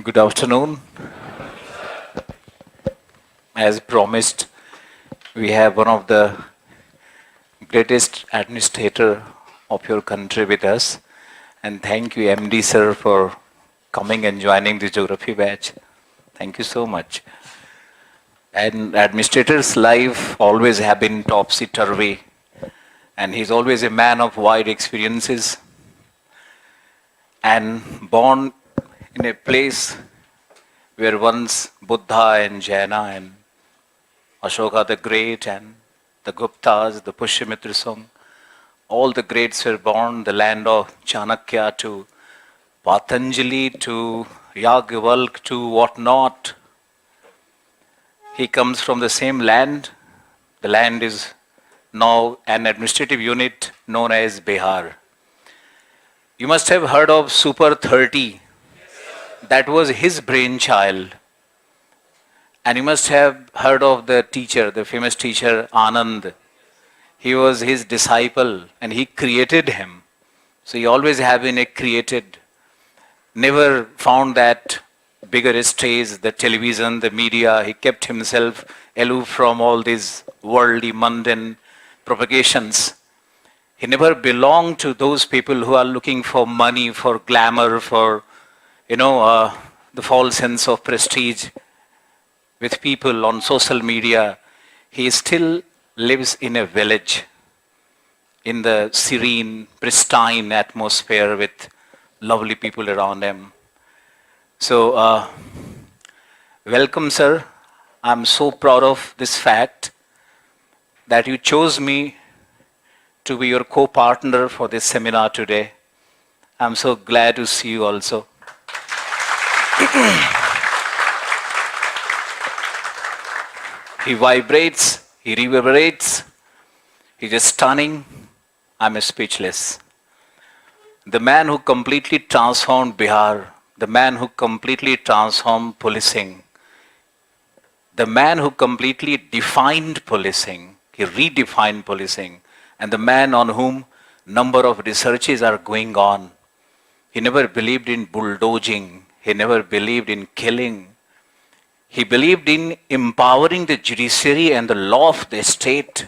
Good afternoon. As promised, we have one of the greatest administrator of your country with us. And thank you, MD sir, for coming and joining the geography batch. Thank you so much. And administrator's life always have been topsy-turvy. And he's always a man of wide experiences. And born in a place where once Buddha and Jaina and Ashoka the Great and the Guptas, the Pushyamitra Sangh, all the greats were born, the land of Chanakya to Patanjali to Yagyavalk to whatnot. He comes from the same land. The land is now an administrative unit known as Bihar. You must have heard of Super 30. That was his brainchild. And you must have heard of the teacher, the famous teacher Anand. He was his disciple and he created him. So he always have been a created. Never found that bigger stage, the television, the media. He kept himself aloof from all these worldly, mundane propagations. He never belonged to those people who are looking for money, for glamour, for the false sense of prestige with people on social media. He still lives in a village, in the serene, pristine atmosphere with lovely people around him. So, welcome, sir. I'm so proud of this fact that you chose me to be your co-partner for this seminar today. I'm so glad to see you also. He vibrates, he reverberates, he's just stunning. I'm speechless. The man who completely transformed Bihar, the man who completely transformed policing, the man who completely defined policing, he redefined policing, and the man on whom number of researches are going on. He never believed in bulldozing. He never believed in killing. He believed in empowering the judiciary and the law of the state.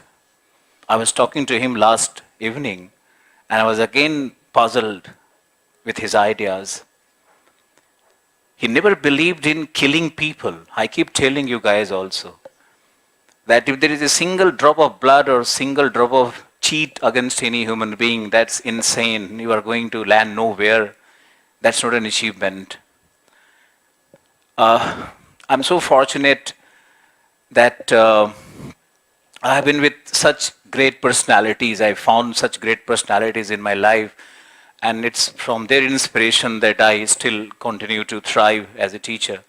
I was talking to him last evening and I was again puzzled with his ideas. He never believed in killing people. I keep telling you guys also that if there is a single drop of blood or single drop of cheat against any human being, that's insane. You are going to land nowhere. That's not an achievement. I'm so fortunate that I have been with such great personalities. I found such great personalities in my life, and it's from their inspiration that I still continue to thrive as a teacher.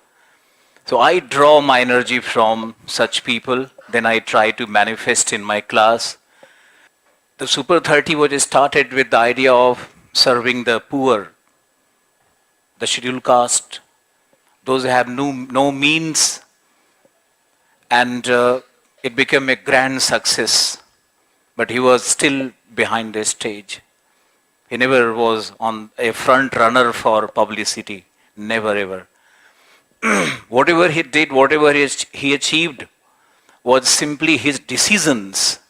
So I draw my energy from such people, then I try to manifest in my class. The Super 30 was started with the idea of serving the poor, the scheduled caste, those who have no means, and it became a grand success. But he was still behind the stage. He never was on a front runner for publicity, never ever. Whatever he did, whatever he achieved was simply his decisions.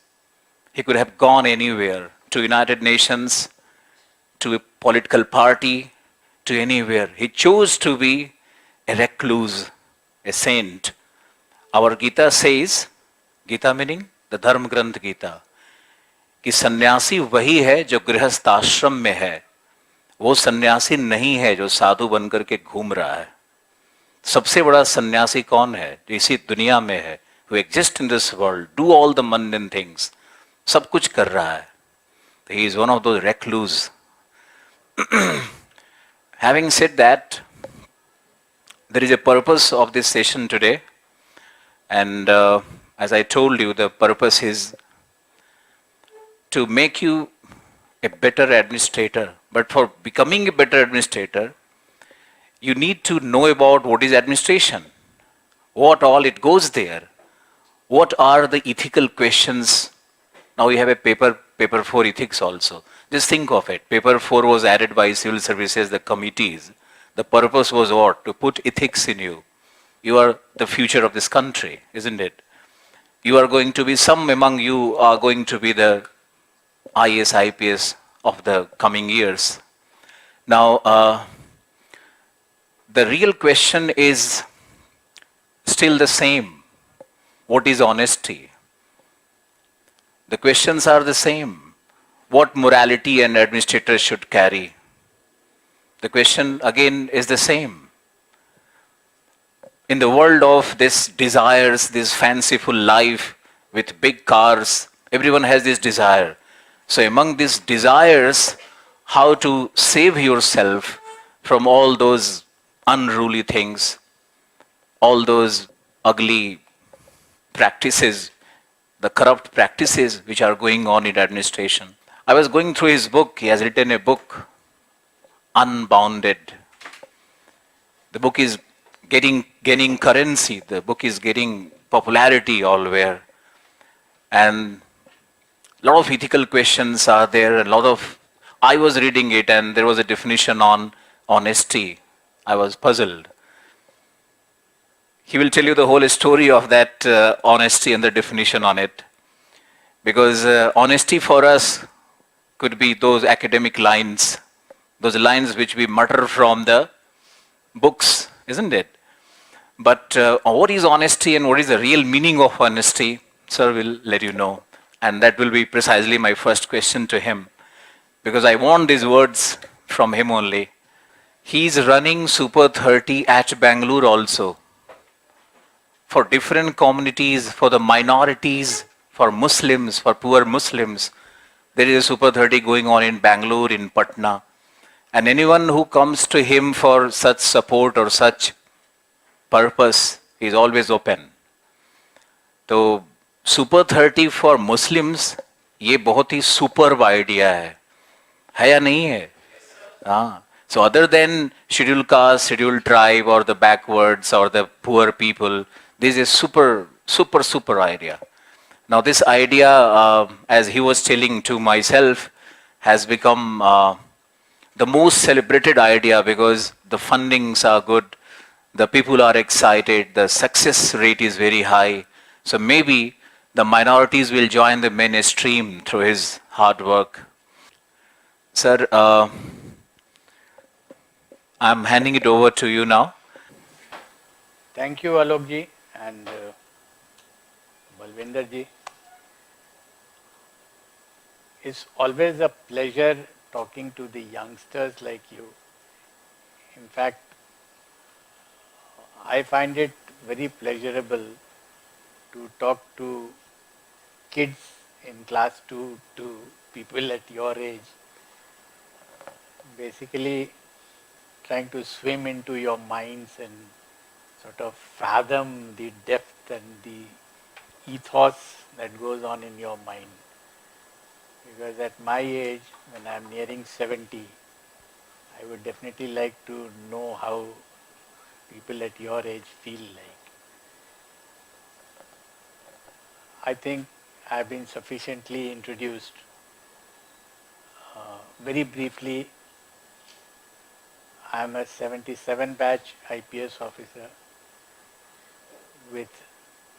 He could have gone anywhere, to United Nations, to a political party, to anywhere. He chose to be a recluse, a saint. Our Gita says, Gita meaning the Dharma Granth Gita, कि सन्यासी वही है जो गृहस्थ आश्रम में है, वो सन्यासी नहीं है जो साधु बनकर के घूम रहा है. सबसे बड़ा सन्यासी कौन है? जो इसी दुनिया में है, who exists in this world, do all the mundane things, सब कुछ कर रहा है. He is one of those recluse. Having said that, there is a purpose of this session today, and as I told you, the purpose is to make you a better administrator. But for becoming a better administrator, you need to know about what is administration, what all it goes there, what are the ethical questions. Now we have a paper 4 ethics also. Just think of it. Paper 4 was added by civil services, the committees. The purpose was what? To put ethics in you. You are the future of this country, isn't it? You are going to be, some among you are going to be the IAS, IPS of the coming years. Now, the real question is still the same. What is honesty? The questions are the same. What morality an administrator should carry? The question again is the same. In the world of this desires, this fanciful life with big cars, everyone has this desire. So among these desires, how to save yourself from all those unruly things, all those ugly practices, the corrupt practices which are going on in administration. I was going through his book. He has written a book, Unbounded. The book is gaining currency. The book is getting popularity allwhere. And a lot of ethical questions are there. I was reading it and there was a definition on honesty. I was puzzled. He will tell you the whole story of that honesty and the definition on it. Because honesty for us could be those academic lines, those lines which we mutter from the books, isn't it? But what is honesty and what is the real meaning of honesty? Sir will let you know. And that will be precisely my first question to him. Because I want these words from him only. He is running Super 30 at Bangalore also. For different communities, for the minorities, for Muslims, for poor Muslims. There is a Super 30 going on in Bangalore, in Patna. And anyone who comes to him for such support or such purpose is always open. So, Super 30 for Muslims, ये बहुत ही superb idea है या नहीं है? हाँ. So other than scheduled caste, scheduled tribe or the backwards or the poor people, this is super idea. Now this idea, as he was telling to myself, has become the most celebrated idea because the fundings are good, the people are excited, the success rate is very high. So maybe the minorities will join the mainstream through his hard work. Sir, I'm handing it over to you now. Thank you, Alok ji and Balvinder ji. It's always a pleasure talking to the youngsters like you. In fact, I find it very pleasurable to talk to kids in class 2 to people at your age. Basically, trying to swim into your minds and sort of fathom the depth and the ethos that goes on in your mind. Because at my age, when I'm nearing 70, I would definitely like to know how people at your age feel like. I think I've been sufficiently introduced. Very briefly, I'm a 77 batch IPS officer with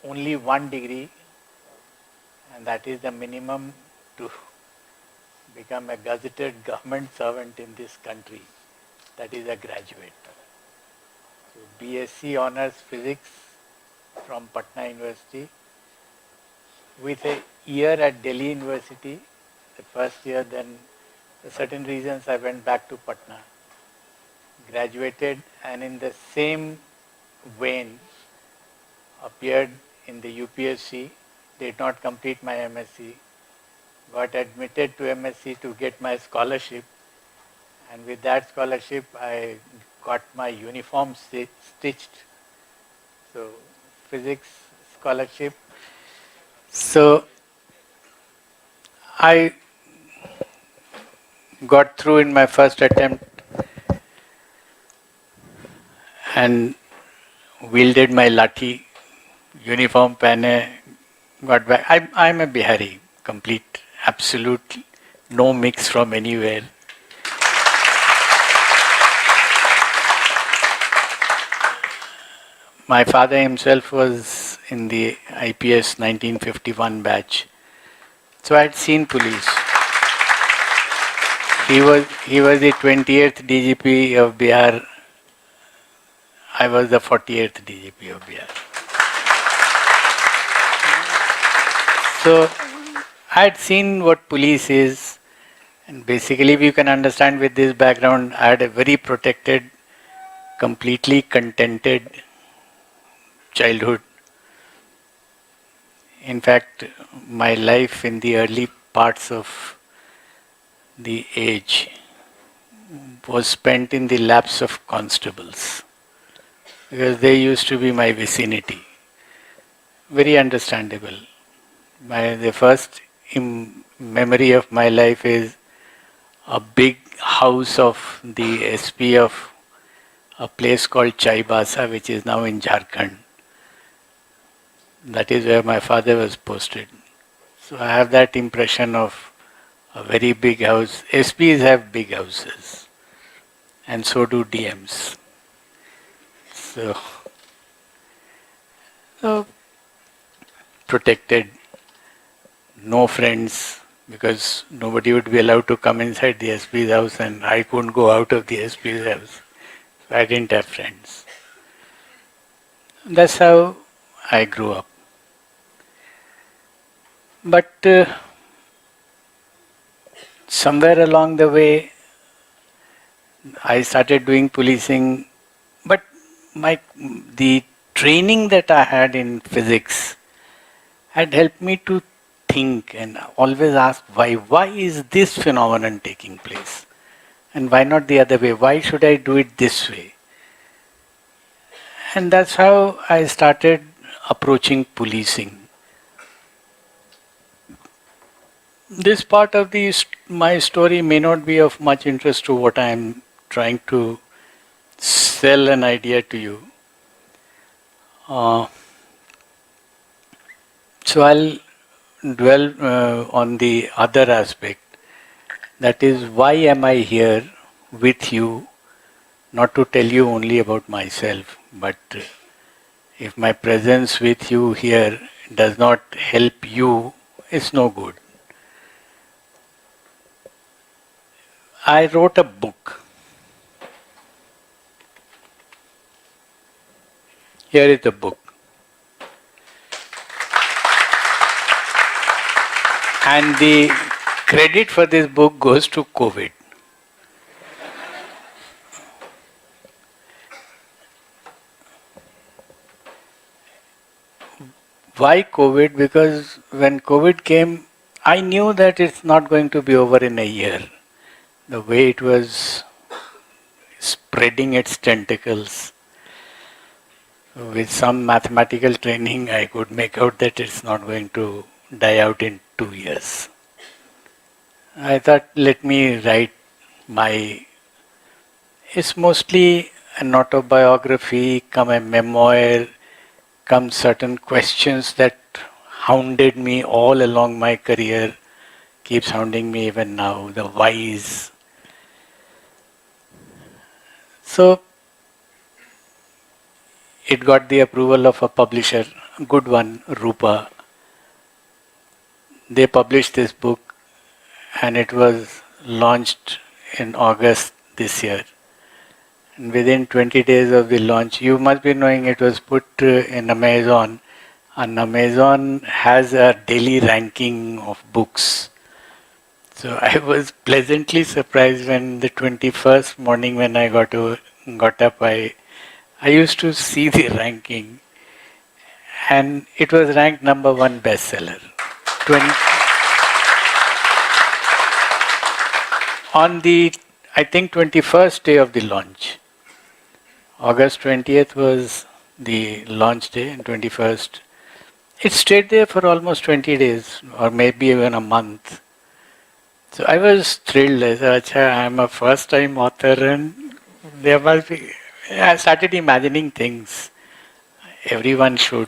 only one degree, and that is the minimum to become a gazetted government servant in this country. That is a graduate. So BSc Honours Physics from Patna University with a year at Delhi University, the first year, then for certain reasons I went back to Patna. Graduated and in the same vein appeared in the UPSC, did not complete my MSc, got admitted to MSc to get my scholarship, and with that scholarship I got my uniform stitched. So physics scholarship. So I got through in my first attempt and wielded my lathi, uniform pehne, got back. I'm a Bihari, complete, absolute, no mix from anywhere. My father himself was in the IPS 1951 batch. So I had seen police. He was the 20th DGP of Bihar. I was the 40th DGP of Bihar. So I had seen what police is, and basically, if you can understand with this background, I had a very protected, completely contented childhood. In fact, my life in the early parts of the age was spent in the laps of constables, because they used to be my vicinity. Very understandable. The first memory of my life is a big house of the SP of a place called Chaibasa, which is now in Jharkhand. That is where my father was posted. So I have that impression of a very big house. SPs have big houses, and so do DMs. So protected, no friends, because nobody would be allowed to come inside the SP's house, and I couldn't go out of the SP's house. So I didn't have friends. That's how I grew up. But somewhere along the way, I started doing policing, but the training that I had in physics had helped me to think and always ask why. Why is this phenomenon taking place? And why not the other way? Why should I do it this way? And that's how I started approaching policing. This part of my story may not be of much interest to what I am trying to sell an idea to you. So I'll dwell on the other aspect. That is, why am I here with you? Not to tell you only about myself, but if my presence with you here does not help you, it's no good. I wrote a book. Here is the book. And the credit for this book goes to COVID. Why COVID? Because when COVID came, I knew that it's not going to be over in a year. The way it was spreading its tentacles. With some mathematical training, I could make out that it's not going to die out in 2 years. I thought, let me write it's mostly an autobiography, come a memoir, come certain questions that hounded me all along my career, keeps hounding me even now, the whys. So, it got the approval of a publisher, a good one, RUPA. They published this book and it was launched in August this year. And within 20 days of the launch, you must be knowing it was put in Amazon. And Amazon has a daily ranking of books. So I was pleasantly surprised when the 21st morning when I got up, I used to see the ranking, and it was ranked number 1 bestseller. On the, I think, 21st day of the launch. August 20th was the launch day, and 21st. It stayed there for almost 20 days, or maybe even a month. So I was thrilled. I said, I'm a first-time author, and there must be. I started imagining things. Everyone should,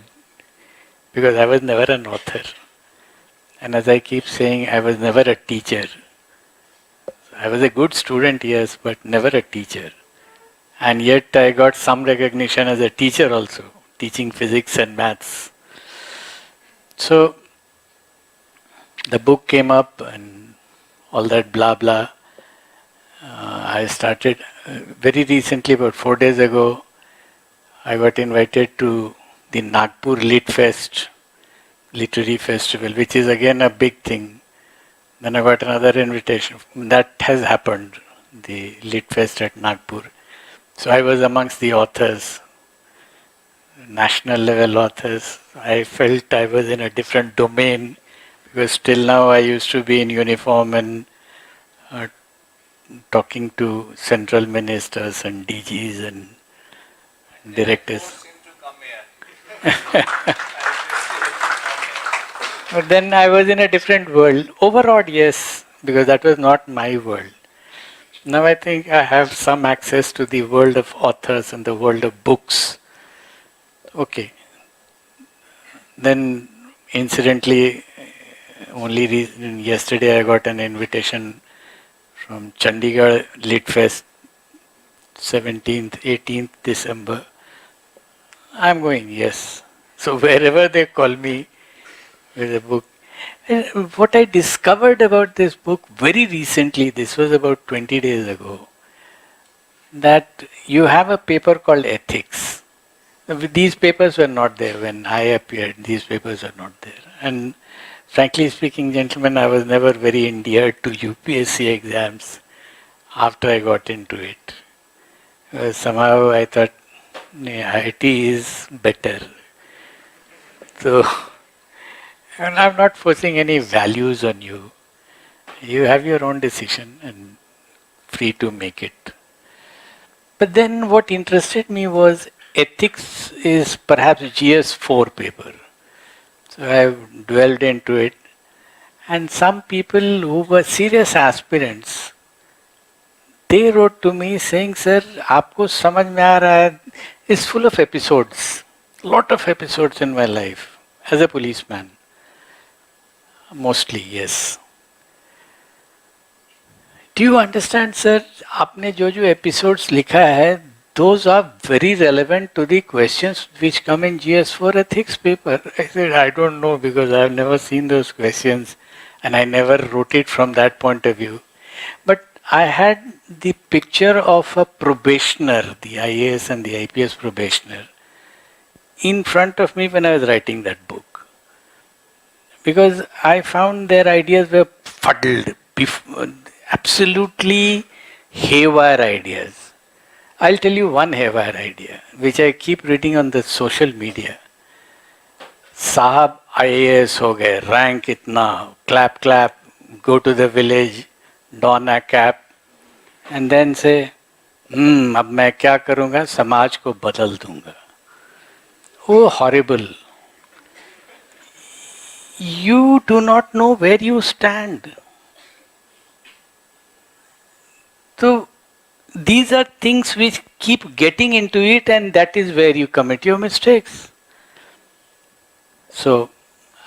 because I was never an author. And as I keep saying, I was never a teacher. I was a good student, yes, but never a teacher. And yet I got some recognition as a teacher also. teaching physics and maths. So the book came up and all that blah blah. I started very recently, about 4 days ago, I got invited to the Nagpur Lit Fest literary festival, which is again a big thing. Then I got another invitation. That has happened, the Lit Fest at Nagpur. So I was amongst the authors, national level authors. I felt I was in a different domain because till now I used to be in uniform and talking to central ministers and DGs and directors. But then I was in a different world. Overall, yes, because that was not my world. Now I think I have some access to the world of authors and the world of books. Okay. Then, incidentally, yesterday I got an invitation from Chandigarh Lit Fest, 17th, 18th December. I'm going, yes. So wherever they call me with a book. And what I discovered about this book very recently, this was about 20 days ago, that you have a paper called Ethics. These papers were not there when I appeared. These papers were not there. And frankly speaking, gentlemen, I was never very endeared to UPSC exams after I got into it. Somehow I thought IT is better. So, and I'm not forcing any values on you. You have your own decision and free to make it. But then what interested me was ethics is perhaps GS4 paper. So I dwelled into it. And some people who were serious aspirants, they wrote to me saying, sir, aapko samajh mein aa raha hai, it's full of episodes. Lot of episodes in my life as a policeman. Mostly, yes. Do you understand, sir? आपने जो episodes लिखा है, those are very relevant to the questions which come in GS4 ethics paper. I said, I don't know because I have never seen those questions and I never wrote it from that point of view. But I had the picture of a probationer, the IAS and the IPS probationer, in front of me when I was writing that book. Because I found their ideas were fuddled, absolutely haywire ideas. I'll tell you one haywire idea, which I keep reading on the social media. Sahab IAS ho gaye, rank itna, clap clap, go to the village, don a cap, and then say, अब मैं क्या करूँगा, समाज को बदल दूँगा. Oh, horrible. You do not know where you stand. So, these are things which keep getting into it, and that is where you commit your mistakes. So,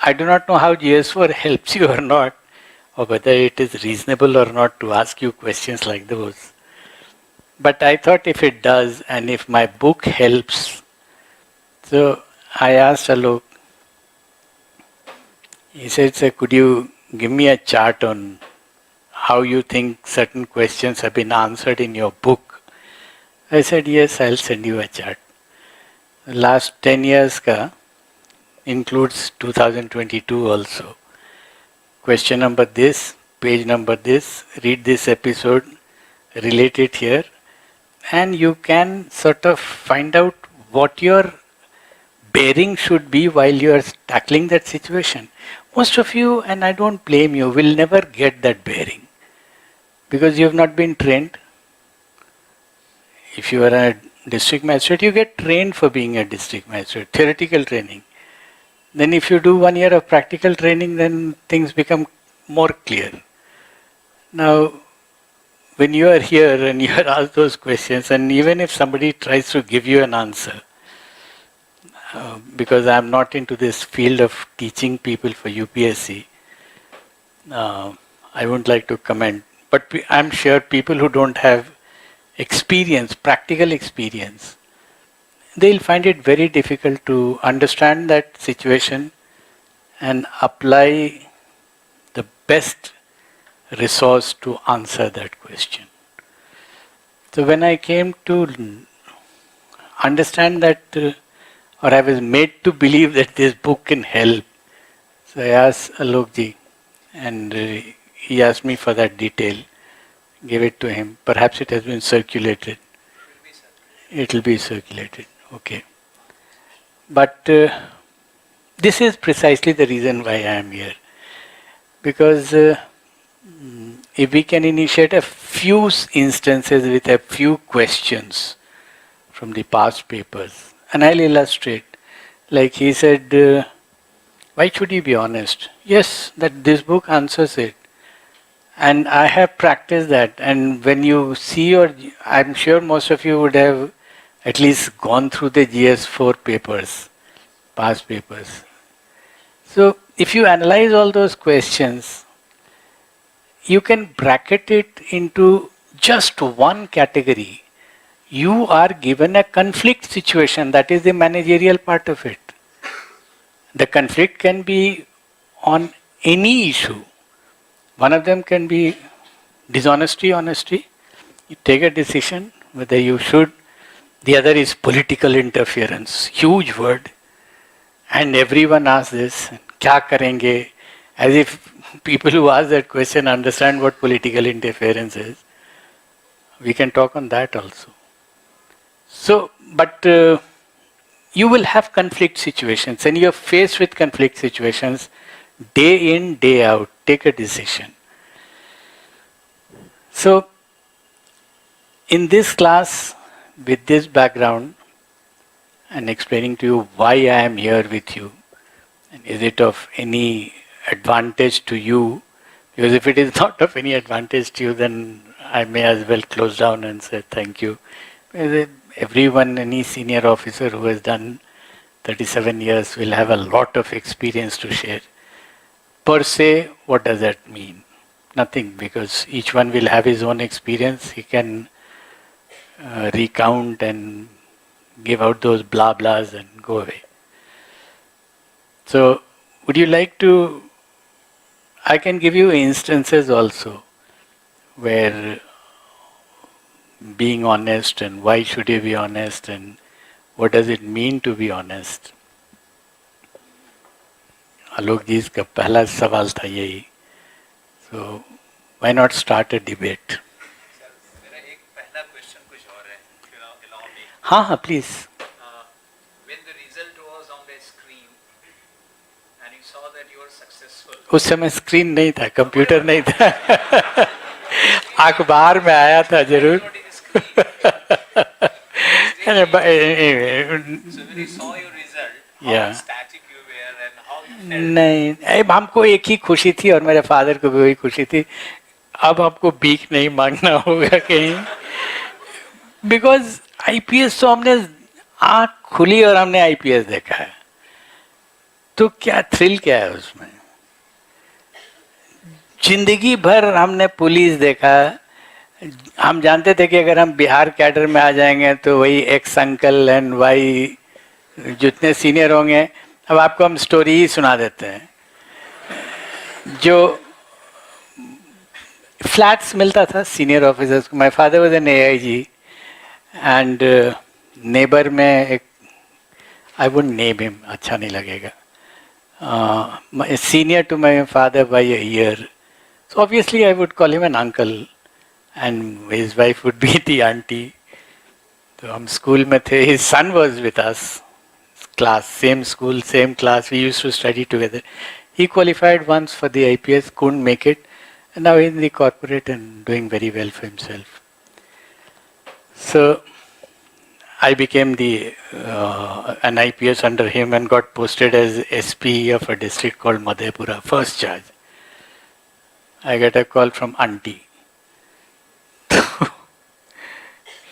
I do not know how GS4 helps you or not, or whether it is reasonable or not to ask you questions like those. But I thought if it does, and if my book helps, so I asked Alok, he said, sir, could you give me a chart on how you think certain questions have been answered in your book? I said, yes, I'll send you a chart. The last 10 years ka includes 2022 also. Question number this, page number this, read this episode, relate it here, and you can sort of find out what your bearing should be while you are tackling that situation. Most of you, and I don't blame you, will never get that bearing because you have not been trained. If you are a district magistrate, you get trained for being a district magistrate, theoretical training. Then if you do 1 year of practical training, then things become more clear. Now, when you are here and you are asked those questions, and even if somebody tries to give you an answer, because I am not into this field of teaching people for UPSC, I wouldn't like to comment. But I'm sure people who don't have experience, practical experience, they'll find it very difficult to understand that situation and apply the best resource to answer that question. So when I came to understand that, or I was made to believe that this book can help, so I asked Alok ji, and he asked me for that detail, gave it to him. Perhaps it has been circulated. It will be circulated, okay. But this is precisely the reason why I am here. Because if we can initiate a few instances with a few questions from the past papers, and I'll illustrate. Like he said, why should you be honest? Yes, that this book answers it. And I have practiced that. And when you see your, I'm sure most of you would have at least gone through the GS4 papers, past papers. So if you analyze all those questions, you can bracket it into just one category. You are given a conflict situation, that is the managerial part of it. The conflict can be on any issue. One of them can be dishonesty, honesty. You take a decision whether you should. The other is political interference, huge word. And everyone asks this, kya karenge? As if people who ask that question understand what political interference is. We can talk on that also. So, but you will have conflict situations, and you're faced with conflict situations day in, day out. Take a decision. So, in this class, with this background, and explaining to you why I am here with you, and is it of any advantage to you? Because if it is not of any advantage to you, then I may as well close down and say thank you. Everyone, any senior officer who has done 37 years will have a lot of experience to share. Per se, what does that mean? Nothing, because each one will have his own experience. He can recount and give out those blah blahs and go away. So, would you like to, I can give you instances also where being honest and why should you be honest and what does it mean to be honest. Alok ji's ka pehla sawal tha yahi. So, why not start a debate? हाँ, please. When the result was on the screen and you saw that you were successful. उस समय screen नहीं था, computer नहीं था. अखबार में आया था जरूर. So when you saw your result, how ecstatic you were and how you felt? नहीं, हमको एक ही खुशी थी और मेरे फादर को भी वही खुशी थी. अब हमको भीख नहीं मांगना होगा कहीं. बिकॉज आईपीएस तो हमने आँख खुली और हमने आईपीएस देखा है. तो क्या थ्रिल क्या है उसमें? जिंदगी भर हमने पुलिस देखा. हम जानते थे कि अगर हम बिहार कैडर में आ जाएंगे तो वही एक्स अंकल एंड वाई जितने सीनियर होंगे. अब आपको हम स्टोरी ही सुना देते हैं. जो फ्लैट्स मिलता था सीनियर ऑफिसर्स को. My father was an AIG and neighbour में एक, आई वुड नेम हिम, अच्छा नहीं लगेगा, senior to my father by a year. So obviously I would call him an uncle and his wife would be the auntie. तो हम school में थे. His son was with us, class, same school, same class. We used to study together. He qualified once for the IPS, couldn't make it, and now he's in the corporate and doing very well for himself. So I became an IPS under him and got posted as SP of a district called Madhepura, first charge. I got a call from auntie.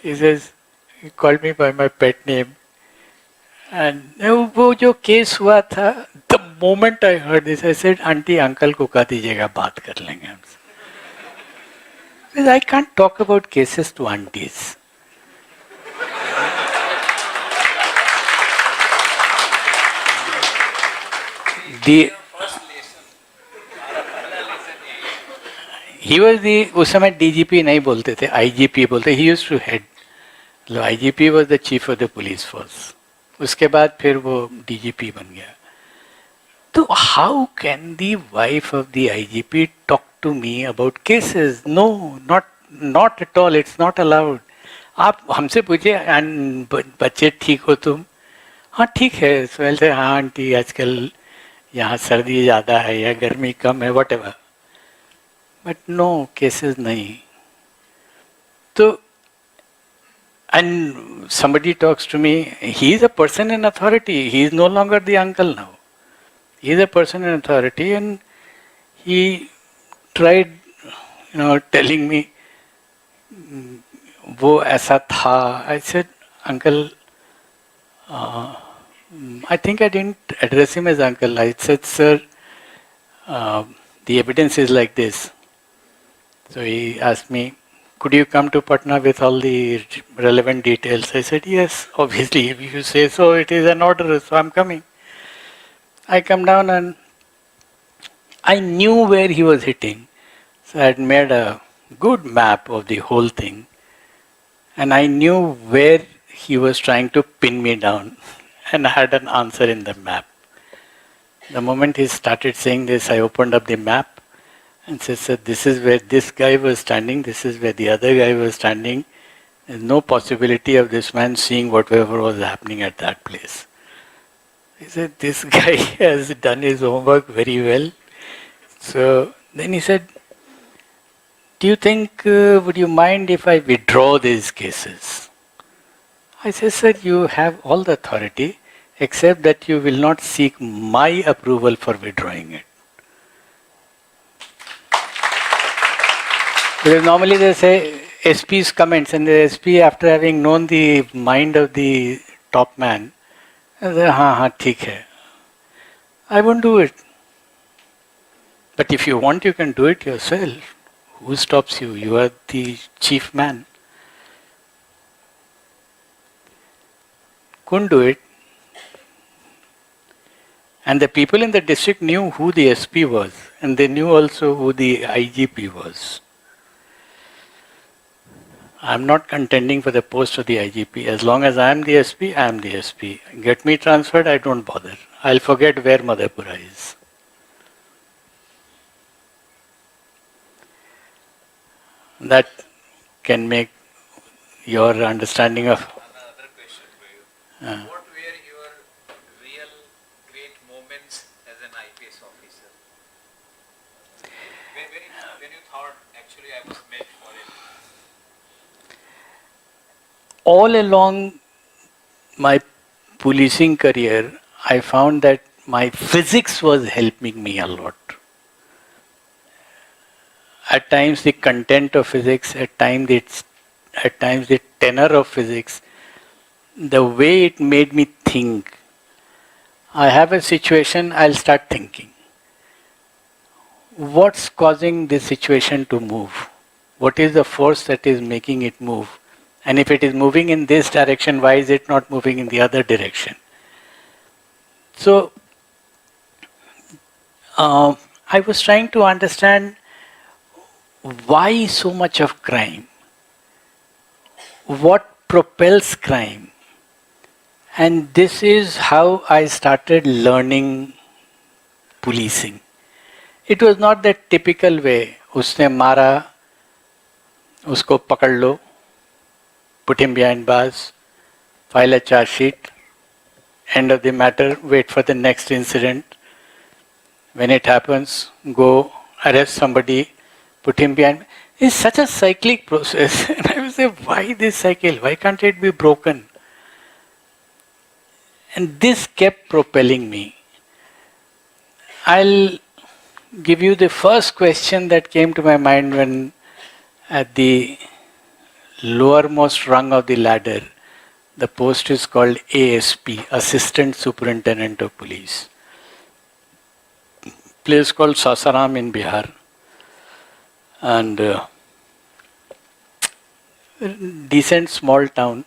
He says, he called me by my pet name. And वो जो case हुआ था, the moment I heard this, I said, aunty uncle को कह दीजिएगा, बात कर लेंगे हमसे. Because I can't talk about cases to aunties. The he was the उस समय DGP नहीं बोलते थे, IGP बोलते. He used to head. IGP was the chief of the police force. उसके बाद फिर वो DGP बन गया. So how can the wife of the IGP talk to me about cases? No, not at all. It's not allowed. आप हमसे पूछिए बच्चे ठीक हो तुम? हाँ ठीक है. सोहेल से हाँ आंटी आजकल यहाँ सर्दी ज़्यादा है या गर्मी कम है whatever. But no, cases नहीं. तो and somebody talks to me, he is a person in authority. He is no longer the uncle now. He is a person in authority, and he tried, telling me, वो ऐसा था. I said, uncle, I think I didn't address him as uncle. I said, sir, the evidence is like this. So he asked me, could you come to Patna with all the relevant details? I said, yes, obviously, if you say so, it is an order, so I'm coming. I come down and I knew where he was hitting. So I had made a good map of the whole thing. And I knew where he was trying to pin me down. And I had an answer in the map. The moment he started saying this, I opened up the map and said, sir, this is where this guy was standing, this is where the other guy was standing. There's no possibility of this man seeing whatever was happening at that place. He said, this guy has done his homework very well. So then he said, do you think, would you mind if I withdraw these cases? I said, sir, you have all the authority, except that you will not seek my approval for withdrawing it. Because normally they say SP's comments, and the SP, after having known the mind of the top man, they say, हाँ ठीक है. I won't do it. But if you want, you can do it yourself. Who stops you? You are the chief man. Couldn't do it. And the people in the district knew who the SP was, and they knew also who the IGP was. I'm not contending for the post of the IGP. As long as I'm the SP, I'm the SP. Get me transferred, I don't bother. I'll forget where Madhepura is. That can make your understanding of... Another question for you. What were your real great moments as an IPS officer? When you thought, actually I was meant for it? All along my policing career, I found that my physics was helping me a lot. At times the content of physics, at times the tenor of physics, the way it made me think. I have a situation, I'll start thinking. What's causing this situation to move? What is the force that is making it move? And if it is moving in this direction, why is it not moving in the other direction? So, I was trying to understand why so much of crime? What propels crime? And this is how I started learning policing. It was not the typical way, उसने मारा, उसको पकड़ लो, put him behind bars, file a charge sheet, end of the matter, wait for the next incident. When it happens, go arrest somebody, put him behind. It's such a cyclic process. And I would say, why this cycle? Why can't it be broken? And this kept propelling me. I'll give you the first question that came to my mind when at the lowermost rung of the ladder, the post is called ASP, Assistant Superintendent of Police. Place called Sasaram in Bihar. And decent small town,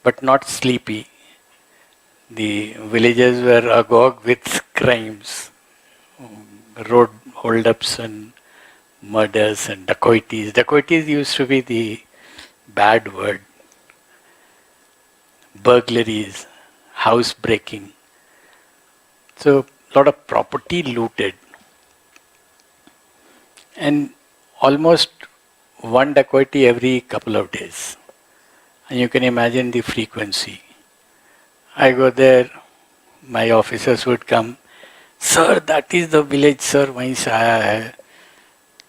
but not sleepy. The villages were agog with crimes, road holdups and murders and dacoities. Dacoities used to be the bad word. Burglaries, house breaking. So a lot of property looted. And almost one dacoity every couple of days. And you can imagine the frequency. I go there, my officers would come, "Sir, that is the village, sir, वहीं से आया है."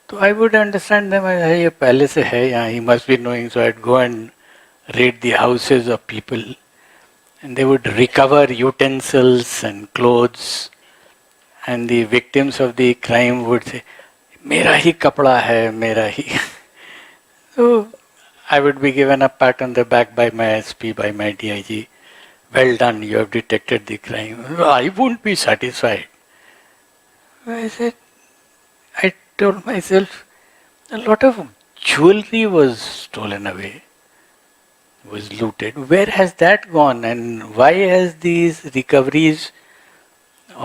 So I would understand them, ये पहले से है यहाँ, he must be knowing. So I'd go and raid the houses of people. And they would recover utensils and clothes. And the victims of the crime would say, "मेरा ही कपड़ा है, मेरा ही." So I would be given a pat on the back by my SP, by my DIG. "Well done, you have detected the crime." I won't be satisfied. I told myself, a lot of jewelry was stolen away, was looted. Where has that gone, and why has these recoveries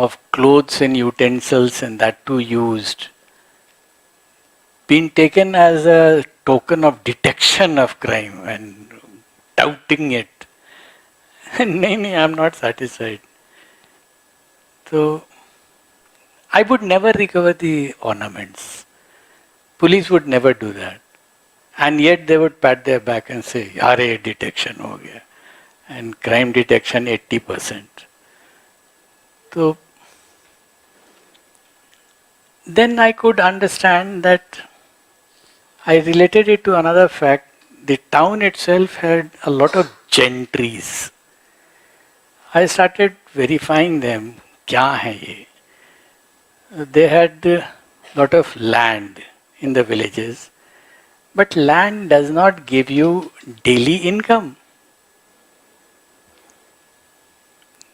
of clothes and utensils, and that too used, been taken as a token of detection of crime and touting it? No, I'm not satisfied. So I would never recover the ornaments. Police would never do that. And yet they would pat their back and say, "Yaar, detection ho gaya." And crime detection 80%. So then I could understand that. I related it to another fact. The town itself had a lot of gentries. I started verifying them. Kya hai ye? They had a lot of land in the villages. But land does not give you daily income.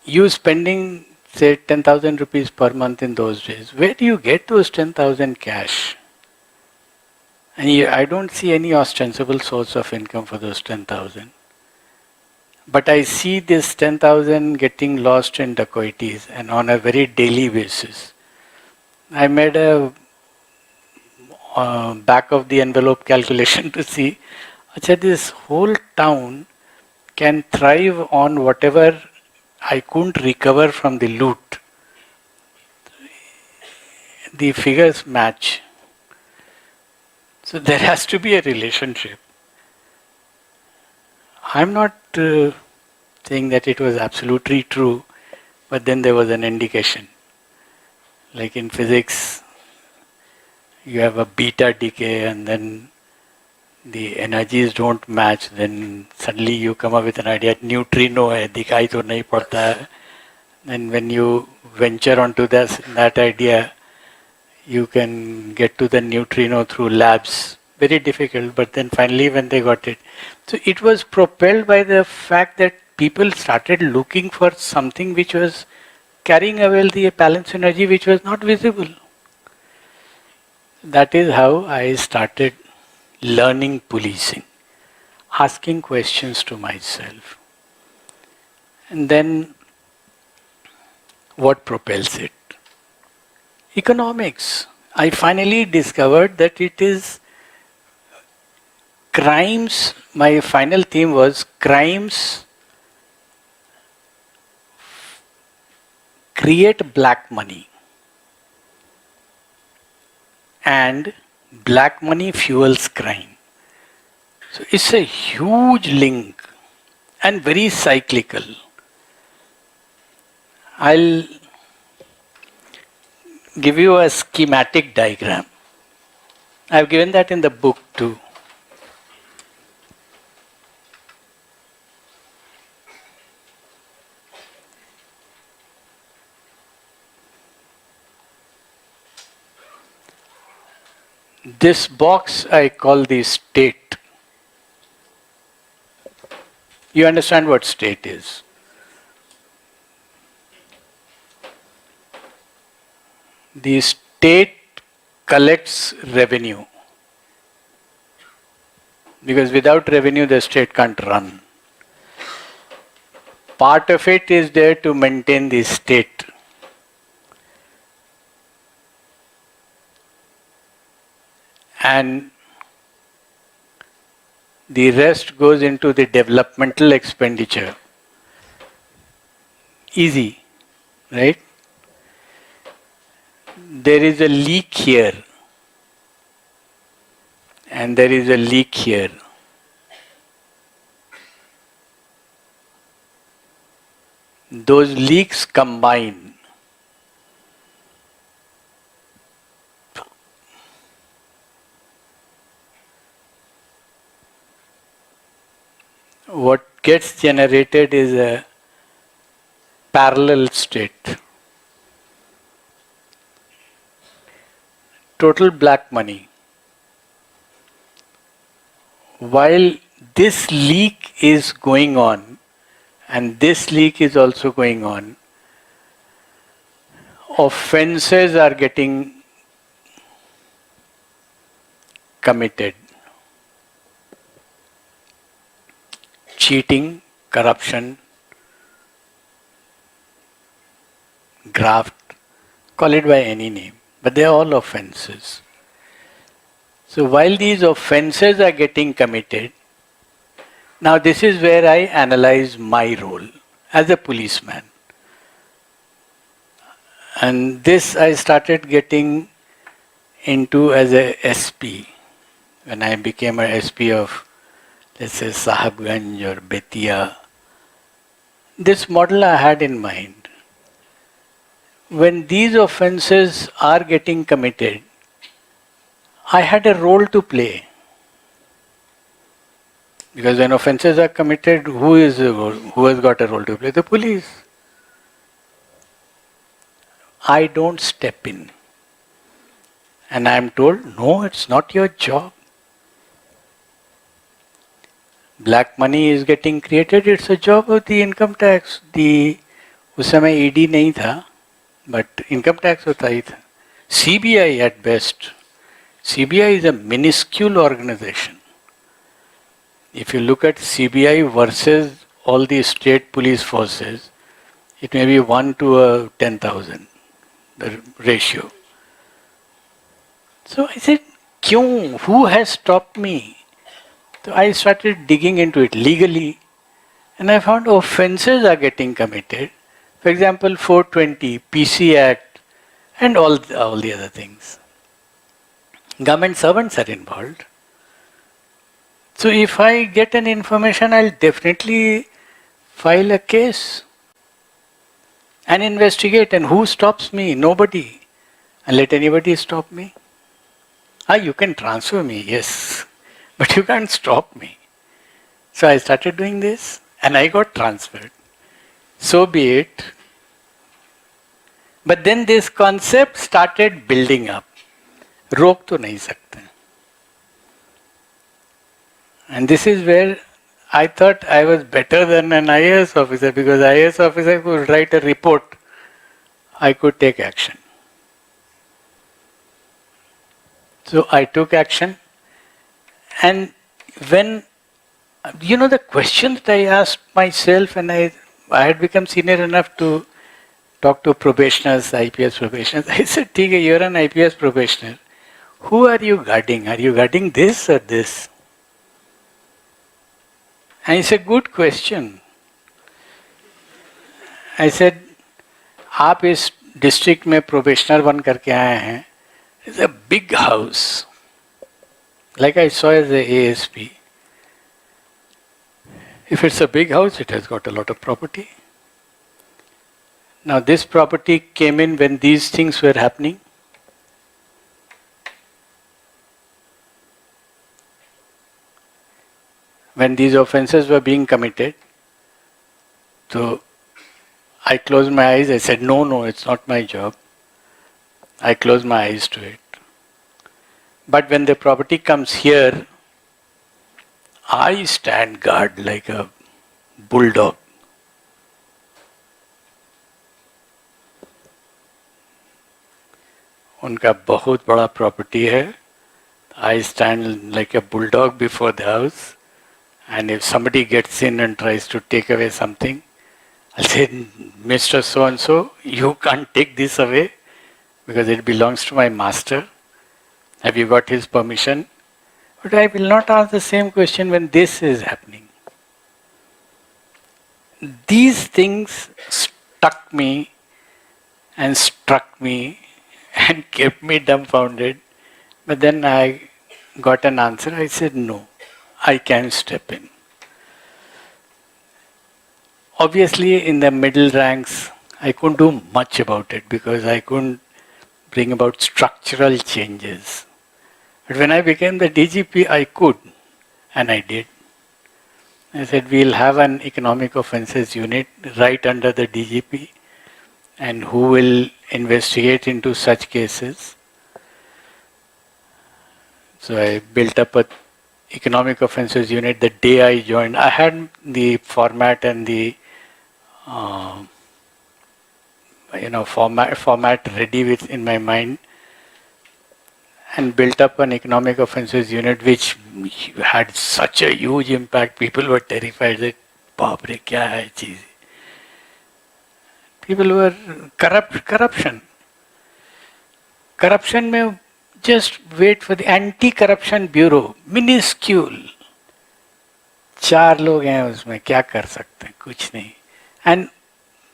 You spending, say, 10,000 rupees per month in those days. Where do you get those 10,000 cash? And I don't see any ostensible source of income for those 10,000. But I see this 10,000 getting lost in dacoities and on a very daily basis. I made a back of the envelope calculation to see, achha, this whole town can thrive on whatever I couldn't recover from the loot. The figures match. So there has to be a relationship. I'm not saying that it was absolutely true, but then there was an indication. Like in physics, you have a beta decay and then the energies don't match, then suddenly you come up with an idea, neutrino hai, dikhai to nahi padta hai. And when you venture onto that idea, you can get to the neutrino through labs. Very difficult, but then finally when they got it. So it was propelled by the fact that people started looking for something which was carrying away the balance energy which was not visible. That is how I started learning policing, asking questions to myself. And then what propels it? Economics. I finally discovered that it is crimes. My final theme was crimes create black money and black money fuels crime. So it's a huge link and very cyclical. I'll give you a schematic diagram. I've given that in the book too. This box I call the state. You understand what state is? The state collects revenue. Because without revenue, the state can't run. part of it is there to maintain the state. And the rest goes into the developmental expenditure. Easy, right? There is a leak here, and there is a leak here. Those leaks combine. What gets generated is a parallel state. Total black money. While this leak is going on, and this leak is also going on, offenses are getting committed. Cheating, corruption, graft, call it by any name, but they are all offenses. So while these offenses are getting committed, now this is where I analyze my role as a policeman. And this I started getting into as a SP. When I became a SP of, let's say, Sahibganj or Betia, this model I had in mind. When these offenses are getting committed, I had a role to play. Because when offenses are committed, who has got a role to play? The police. I don't step in. And I am told, no, it's not your job. Black money is getting created, it's a job of the income tax. उस समय ED नहीं था, but income tax होता ही था. CBI at best. CBI is a minuscule organization. If you look at CBI versus all the state police forces, it may be 1 to 10,000, the ratio. So I said, kyun? Who has stopped me? So I started digging into it legally, and I found offenses are getting committed. For example, 420, PC Act, and all the other things. Government servants are involved. So if I get an information, I'll definitely file a case and investigate. And who stops me? Nobody. And let anybody stop me? You can transfer me, yes, but you can't stop me. So I started doing this, and I got transferred. So be it. But then this concept started building up. रोक तो नहीं सकते. And this is where I thought I was better than an IAS officer, because IAS officer could write a report. I could take action. So I took action. And when, the question that I asked myself, and I had become senior enough to talk to probationers, IPS probationers. I said, "Theek, you're an IPS probationer. Who are you guarding? Are you guarding this or this?" And it's a good question. I said, आप इस district में probationer बन करके आए हैं. It's a big house. Like I saw as a ASP. If it's a big house, it has got a lot of property. Now this property came in when these things were happening. When these offenses were being committed. So I closed my eyes. I said, no, it's not my job. I closed my eyes to it. But when the property comes here, I stand guard like a bulldog. उनका बहुत बड़ा property है. I stand like a bulldog before the house. And if somebody gets in and tries to take away something, I'll say, Mr. So-and-so, you can't take this away because it belongs to my master. Have you got his permission? But I will not ask the same question when this is happening. These things stuck me and struck me and kept me dumbfounded. But then I got an answer. I said, no, I can step in. Obviously, in the middle ranks, I couldn't do much about it because I couldn't bring about structural changes. But when I became the DGP, I could, and I did. I said, we'll have an economic offences unit right under the DGP, and who will investigate into such cases. So I built up an economic offences unit the day I joined. I had the format and the format ready in my mind, and built up an economic offences unit which had such a huge impact. People were terrified that, baap re, kya hai cheez? People were corruption. Corruption mein just wait for the anti-corruption bureau, minuscule. 4 लोग हैं उसमें, क्या कर सकते हैं? कुछ नहीं. And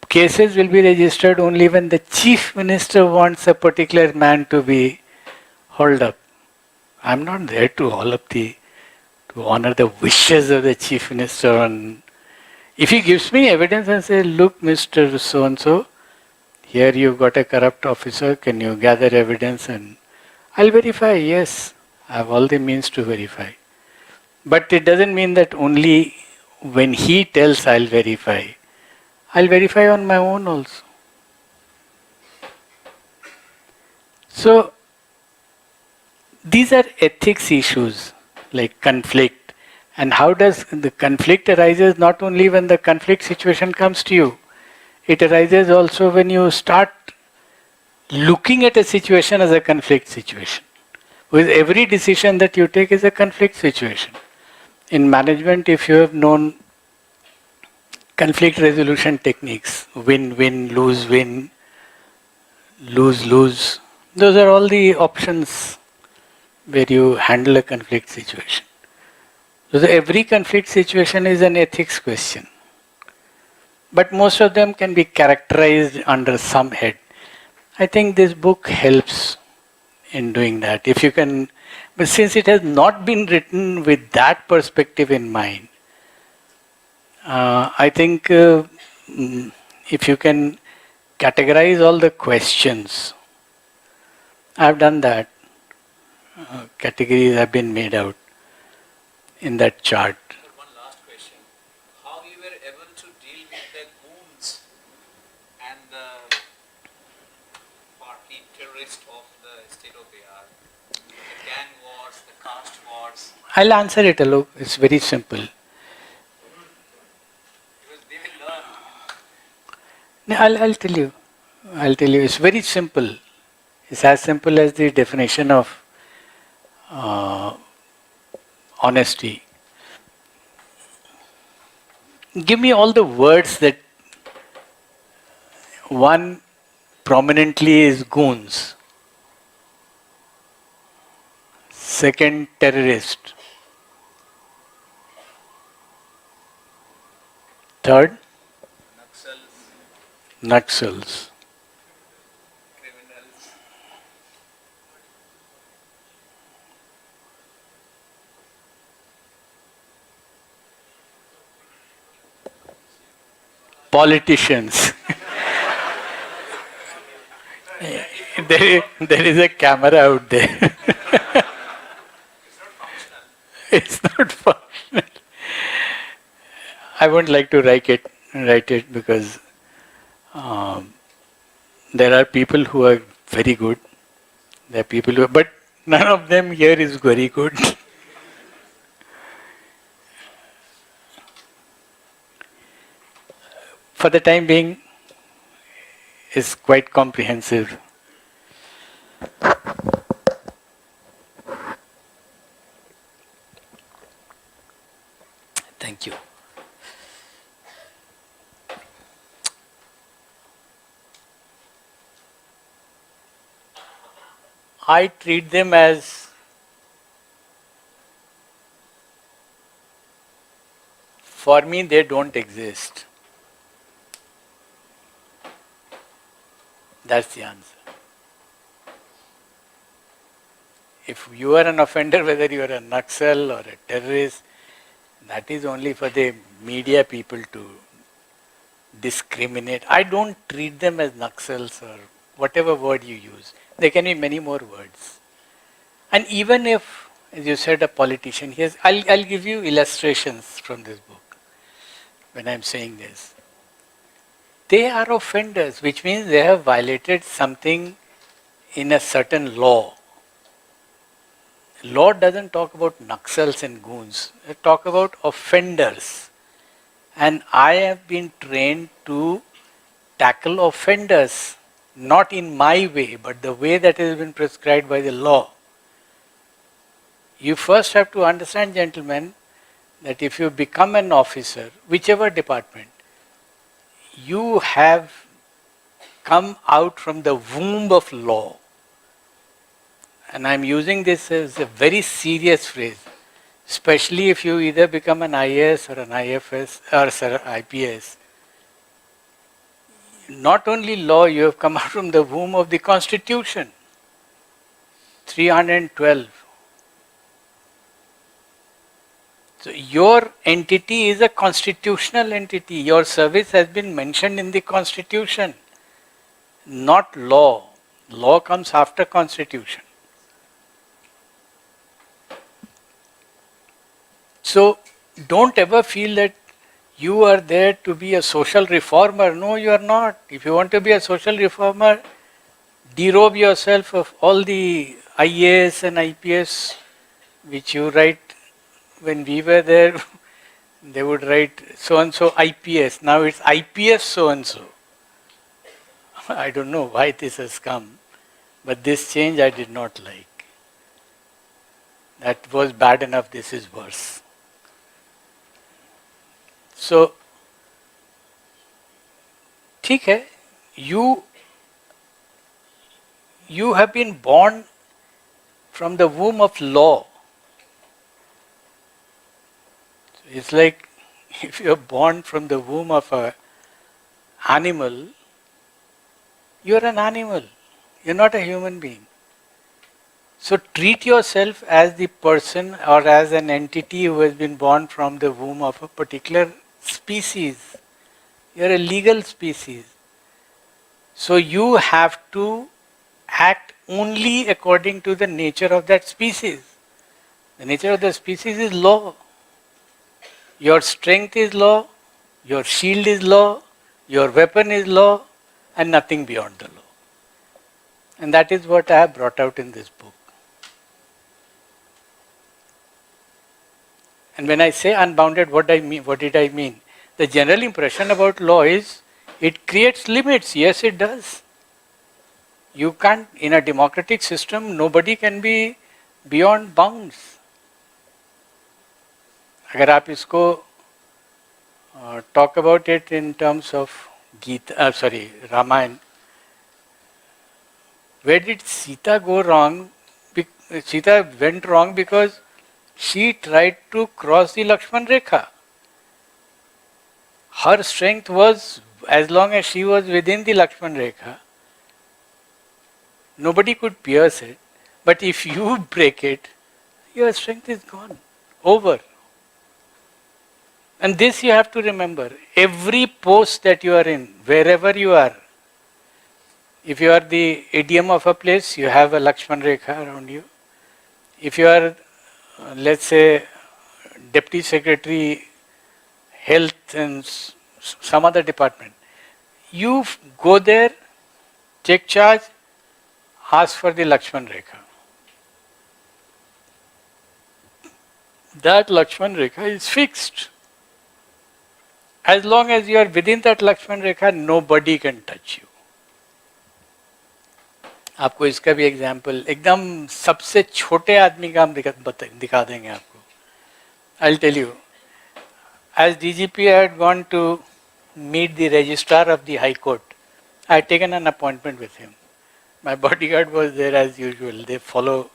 cases will be registered only when the chief minister wants a particular man to be hauled up. I'm not there to honor the wishes of the chief minister. And if he gives me evidence and says, look, Mr. So-and-so, here you've got a corrupt officer, can you gather evidence? And I'll verify, yes, I have all the means to verify. But it doesn't mean that only when he tells I'll verify. I'll verify on my own also. So, these are ethics issues like conflict. And how does the conflict arises not only when the conflict situation comes to you, it arises also when you start looking at a situation as a conflict situation. With every decision that you take is a conflict situation. In management, if you have known conflict resolution techniques, win-win, lose-win, lose-lose, those are all the options where you handle a conflict situation. So every conflict situation is an ethics question. But most of them can be characterized under some head. I think this book helps in doing that. If you can, but since it has not been written with that perspective in mind, I think if you can categorize all the questions, I've done that. Categories have been made out in that chart. One last question. How you were able to deal with the goons and the party terrorists of the state of Bihar? The gang wars, the caste wars. I'll answer it, Alok. It's very simple. Because they will learn. No, I'll tell you. It's very simple. It's as simple as the definition of honesty. Give me all the words that one prominently is goons. Second, terrorist. Third, Naxals. Criminals. Politicians. there is a camera out there. It's not functional. I won't like to write it because there are people who are very good. There are people who, but none of them here is very good. For the time being, is quite comprehensive. Thank you. I treat them as for me they don't exist. That's the answer. If you are an offender, whether you are a Naxal or a terrorist, that is only for the media people to discriminate. I don't treat them as Naxals or whatever word you use. There can be many more words. And even if, as you said, a politician, I'll give you illustrations from this book when I'm saying this. They are offenders, which means they have violated something in a certain law. Law doesn't talk about Naxals and goons. It talks about offenders. And I have been trained to tackle offenders, not in my way, but the way that has been prescribed by the law. You first have to understand, gentlemen, that if you become an officer, whichever department, you have come out from the womb of law. And I'm using this as a very serious phrase, especially if you either become an IAS or an IFS or IPS. Not only law, you have come out from the womb of the Constitution. 312. So your entity is a constitutional entity. Your service has been mentioned in the Constitution, not law. Law comes after Constitution. So don't ever feel that you are there to be a social reformer. No, you are not. If you want to be a social reformer, derobe yourself of all the IAS and IPS which you write. When we were there, they would write so-and-so IPS. Now it's IPS so-and-so. I don't know why this has come, but this change I did not like. That was bad enough, this is worse. So, ठीक है, you have been born from the womb of law. It's like if you are born from the womb of an animal, you are an animal. You are not a human being. So treat yourself as the person or as an entity who has been born from the womb of a particular species. You are a legal species. So you have to act only according to the nature of that species. The nature of the species is law. Your strength is law, your shield is law, your weapon is law, and nothing beyond the law. And that is what I have brought out in this book. And when I say unbounded, what did I mean? The general impression about law is it creates limits. Yes, it does. You can't, in a democratic system, nobody can be beyond bounds. अगर आप इसको talk about it in terms of Ramayana, where did Sita go wrong? Sita went wrong because she tried to cross the Lakshman Rekha. Her strength was, as long as she was within the Lakshman Rekha, nobody could pierce it. But if you break it, your strength is gone, over. And this you have to remember. Every post that you are in, wherever you are, if you are the ADM of a place, you have a Lakshman Rekha around you. If you are, let's say, Deputy Secretary, Health and some other department, you go there, take charge, ask for the Lakshman Rekha. That Lakshman Rekha is fixed. As long as you are within that Lakshman Rekha, nobody can touch you. आपको इसका भी example एकदम सबसे छोटे आदमी का हम दिखा देंगे आपको. I'll tell you. As DGP, I had gone to meet the registrar of the High Court. I had taken an appointment with him. My bodyguard was there as usual. They follow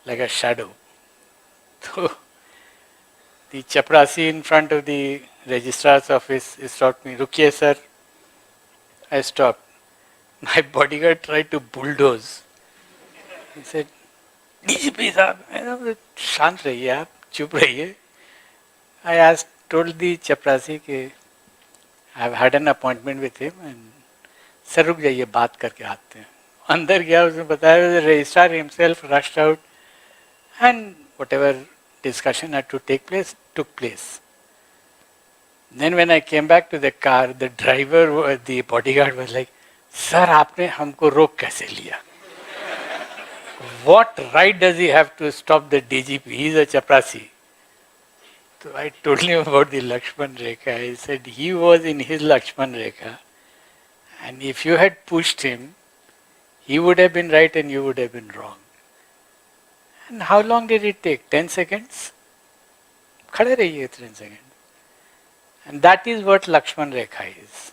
like a shadow. So the chaprasi in front of the registrar's office stopped me. Rukiye sir. I stopped. My bodyguard tried to bulldoze. He said, DGP साहब, शांत रहिए आप, चुप रहिए. I asked, told the chaprasi कि I've had an appointment with him and sir रुक जाइए बात करके आते हैं. अंदर गया, उसने बताया, the registrar himself rushed out and whatever discussion had to take place took place. Then when I came back to the car, the driver, the bodyguard was like, sir आपने हमको रोक कैसे लिया? What right does he have to stop the DGP? He's a chaprasi. So I told him about the Lakshman Rekha. He said he was in his Lakshman Rekha. And if you had pushed him, he would have been right and you would have been wrong. And how long did it take? 10 seconds? खड़े रहिए 10 seconds. And that is what Lakshman Rekha is.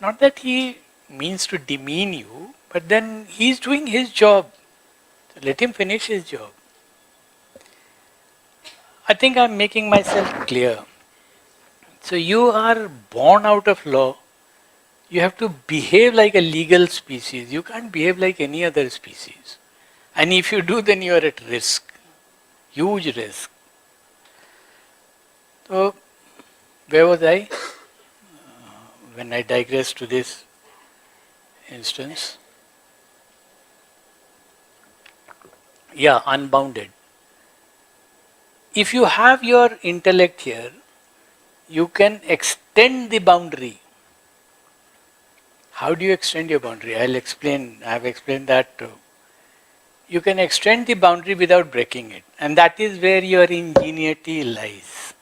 Not that he means to demean you, but then he's doing his job. So let him finish his job. I think I'm making myself clear. So you are born out of law. You have to behave like a legal species. You can't behave like any other species. And if you do, then you are at risk. Huge risk. So, where was I? When I digress to this instance. Yeah, unbounded. If you have your intellect here, you can extend the boundary. How do you extend your boundary? I'll explain. I have explained that too. You can extend the boundary without breaking it. And that is where your ingenuity lies.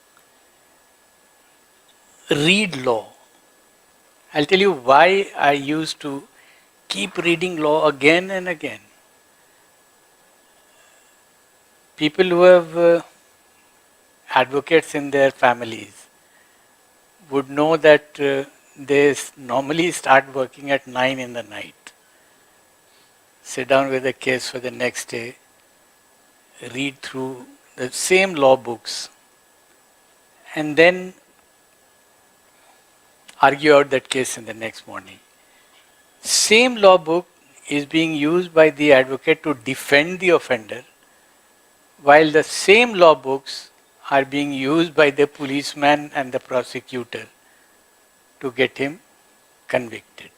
Read law. I'll tell you why I used to keep reading law again and again. People who have advocates in their families would know that they normally start working at 9 in the night. Sit down with a case for the next day, read through the same law books, and then argue out that case in the next morning. Same law book is being used by the advocate to defend the offender, while the same law books are being used by the policeman and the prosecutor to get him convicted.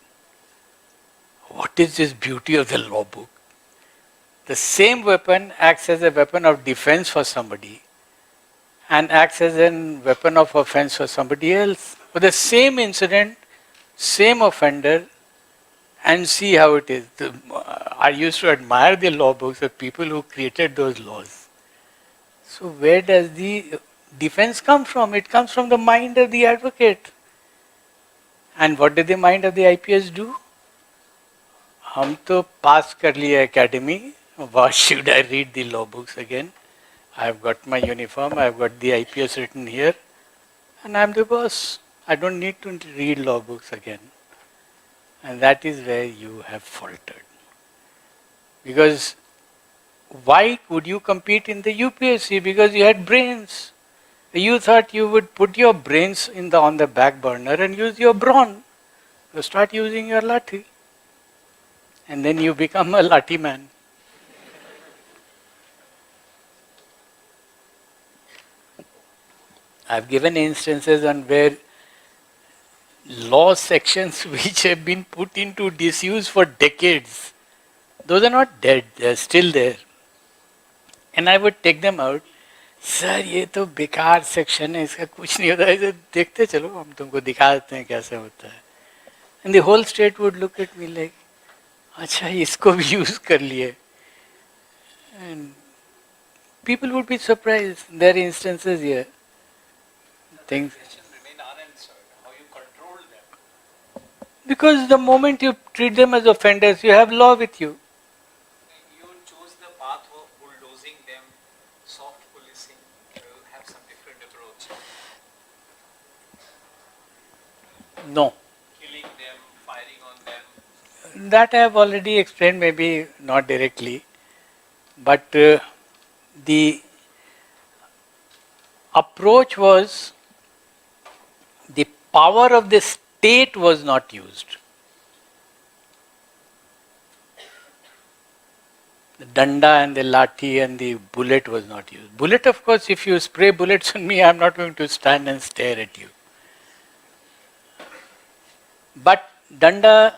What is this beauty of the law book? The same weapon acts as a weapon of defense for somebody and acts as a weapon of offense for somebody else. For the same incident, same offender, and see how it is. I used to admire the law books of people who created those laws. So where does the defense come from? It comes from the mind of the advocate. And what did the mind of the IPS do? हम तो पास कर लिए academy. Why should I read the law books again? I have got my uniform, I have got the IPS written here, and I am the boss. I don't need to read law books again. And that is where you have faltered. Because why could you compete in the UPSC? Because you had brains. You thought you would put your brains on the back burner and use your brawn. So start using your lathi. And then you become a lathi man. I've given instances on where law sections which have been put into disuse for decades, those are not dead, they are still there. And I would take them out. Sir ये तो बेकार section है, इसका कुछ नहीं होता है, देखते चलो हम तुमको दिखा देते हैं कैसे होता है. And the whole state would look at me like, अच्छा इसको भी यूज कर लिए. And people would be surprised. There are instances here. Things Remain unanswered. How you control them? because the moment you treat them as offenders, you have law with you. You choose the path of bulldozing them, soft policing. You have No. Killing them, firing on them? That I have already explained, maybe not directly, but the approach was the power of the state was not used. The danda and the lathi and the bullet was not used. Bullet, of course, if you spray bullets on me, I am not going to stand and stare at you. But danda,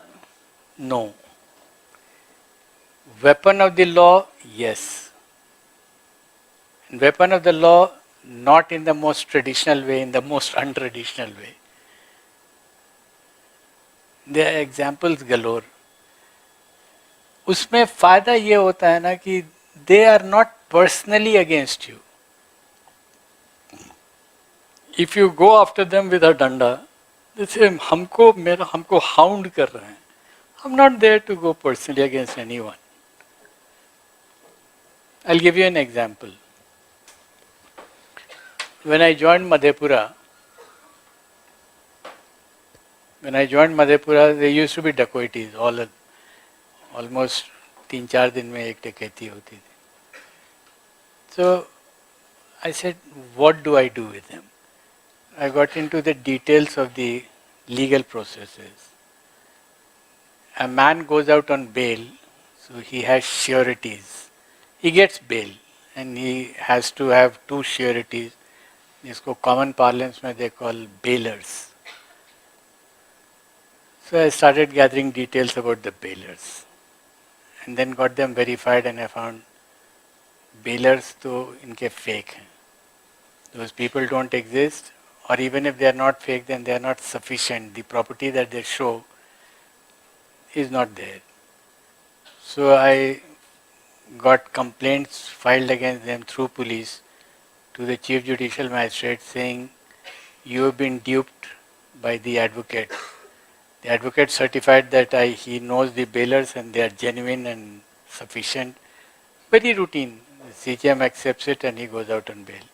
no. Weapon of the law, yes. And weapon of the law, not in the most traditional way, in the most untraditional way. There are examples galore. उसमें फायदा ये होता है ना कि they are not personally against you. If you go after them with a danda, they say हमको hound कर रहे हैं. I'm not there to go personally against anyone. I'll give you an example. When I joined Madhepura, there used to be dacoities. Almost 3-4 दिन में एक डकैती होती थी. So I said, what do I do with them? I got into the details of the legal processes. A man goes out on bail, so he has sureties. He gets bail and he has to have 2 sureties. जिसको common parlance में they call bailers. So I started gathering details about the bailers and then got them verified, and I found bailers तो इनके fake हैं. Those people don't exist, or even if they are not fake, then they are not sufficient. The property that they show is not there. So I got complaints filed against them through police to the Chief Judicial Magistrate saying, you have been duped by the advocate. The advocate certified that he knows the bailers and they are genuine and sufficient. Very routine. The CJM accepts it and he goes out on bail.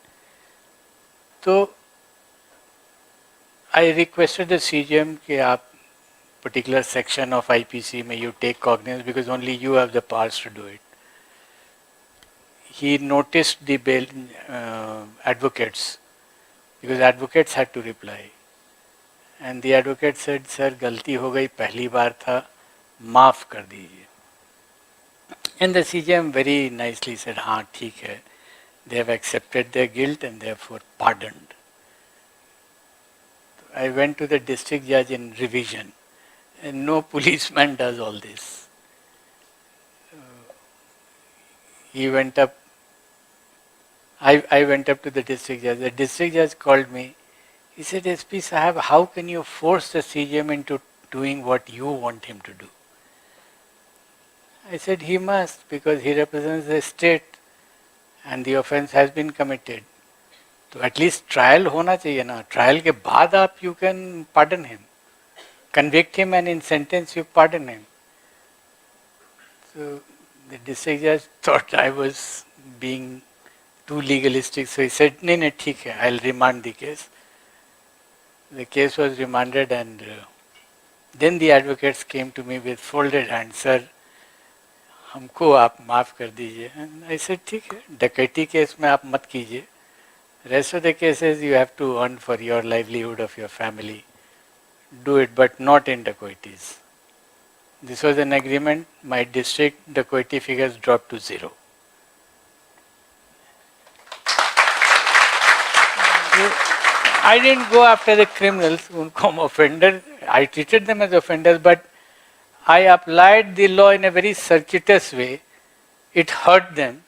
So I requested the CJM कि आप particular section of IPC may you take cognizance because only you have the powers to do it. He noticed the bail advocates because advocates had to reply. And the advocate said, sir, गलती हो गई, पहली बार था, माफ कर दीजिए. And the CJM very nicely said, हाँ ठीक है, they have accepted their guilt and therefore pardoned. I went to the district judge in revision, and no policeman does all this. He went up, I went up to the district judge. The district judge called me. He said, SP Sahab, how can you force the CJM into doing what you want him to do? I said, he must, because he represents the state and the offense has been committed. So at least trial होना चाहिए ना. Trial के बाद आप you can pardon him. Convict him and in sentence you pardon him. So the district judge thought I was being too legalistic. So he said, नहीं ठीक है, I'll remand the case. The case was remanded and then the advocates came to me with folded hands, sir, हमको आप माफ कर दीजिए. And I said, ठीक है, डकैती केस में आप मत कीजिए. Rest of the cases you have to earn for your livelihood of your family. Do it, but not in dacoities. This was an agreement. My district dacoity figures dropped to 0. I didn't go after the criminals, offenders. I treated them as offenders, but I applied the law in a very circuitous way. It hurt them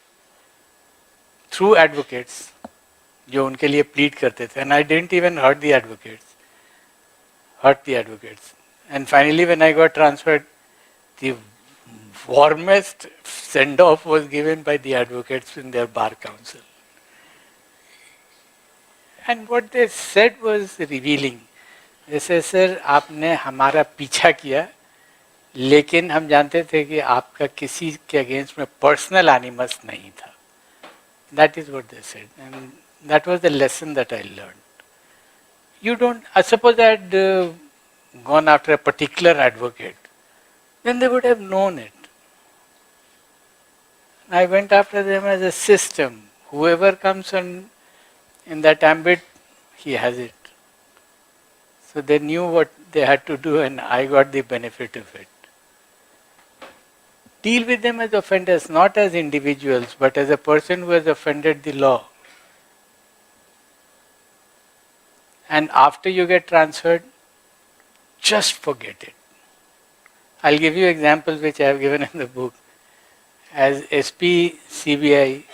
through advocates, जो उनके लिए plead करते थे, and I didn't even hurt the advocates. And finally, when I got transferred, the warmest send-off was given by the advocates in their bar council. And what they said was revealing. They said, sir, आपने हमारा पीछा किया, लेकिन हम जानते थे कि आपका किसी के अगेंस्ट में पर्सनल एनिमस नहीं था. That is what they said. And that was the lesson that I learned. You don't, I suppose I had gone after a particular advocate, then they would have known it. I went after them as a system. Whoever comes in that ambit, he has it. So they knew what they had to do and I got the benefit of it. Deal with them as offenders, not as individuals, but as a person who has offended the law. And after you get transferred, just forget it. I'll give you examples which I have given in the book. As SP CBI,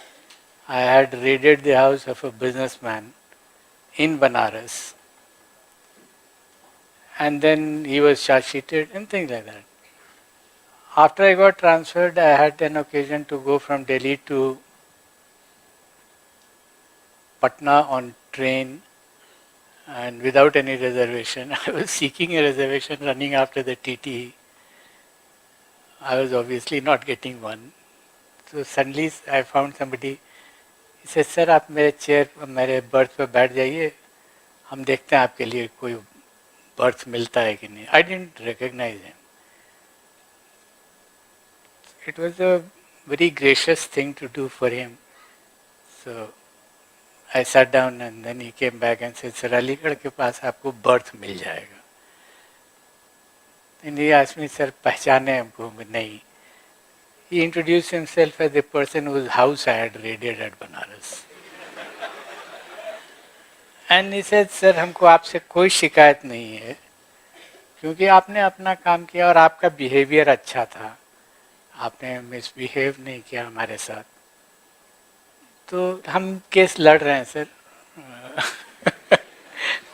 I had raided the house of a businessman in Banaras. And then he was charge-sheeted and things like that. After I got transferred, I had an occasion to go from Delhi to Patna on train and without any reservation. I was seeking a reservation, running after the TT. I was obviously not getting one. So suddenly I found somebody. He said, "Sir, आप मेरे berth पे बैठ जाइए. हम देखते हैं आपके लिए कोई berth मिलता है कि नहीं." I didn't recognize him. It was a very gracious thing to do for him. So I sat down and then he came back and said, "Sir, Aligarh के पास आपको berth मिल जाएगा." And he asked me, "Sir, पहचाने हमको?" नहीं. He introduced himself as a person whose house I had raided at Banaras. And he said, "Sir, हमको आपसे कोई शिकायत नहीं है, क्योंकि आपने अपना काम किया और आपका बिहेवियर अच्छा था. आपने मिसबिहेव नहीं किया हमारे साथ. तो हम केस लड़ रहे हैं सर."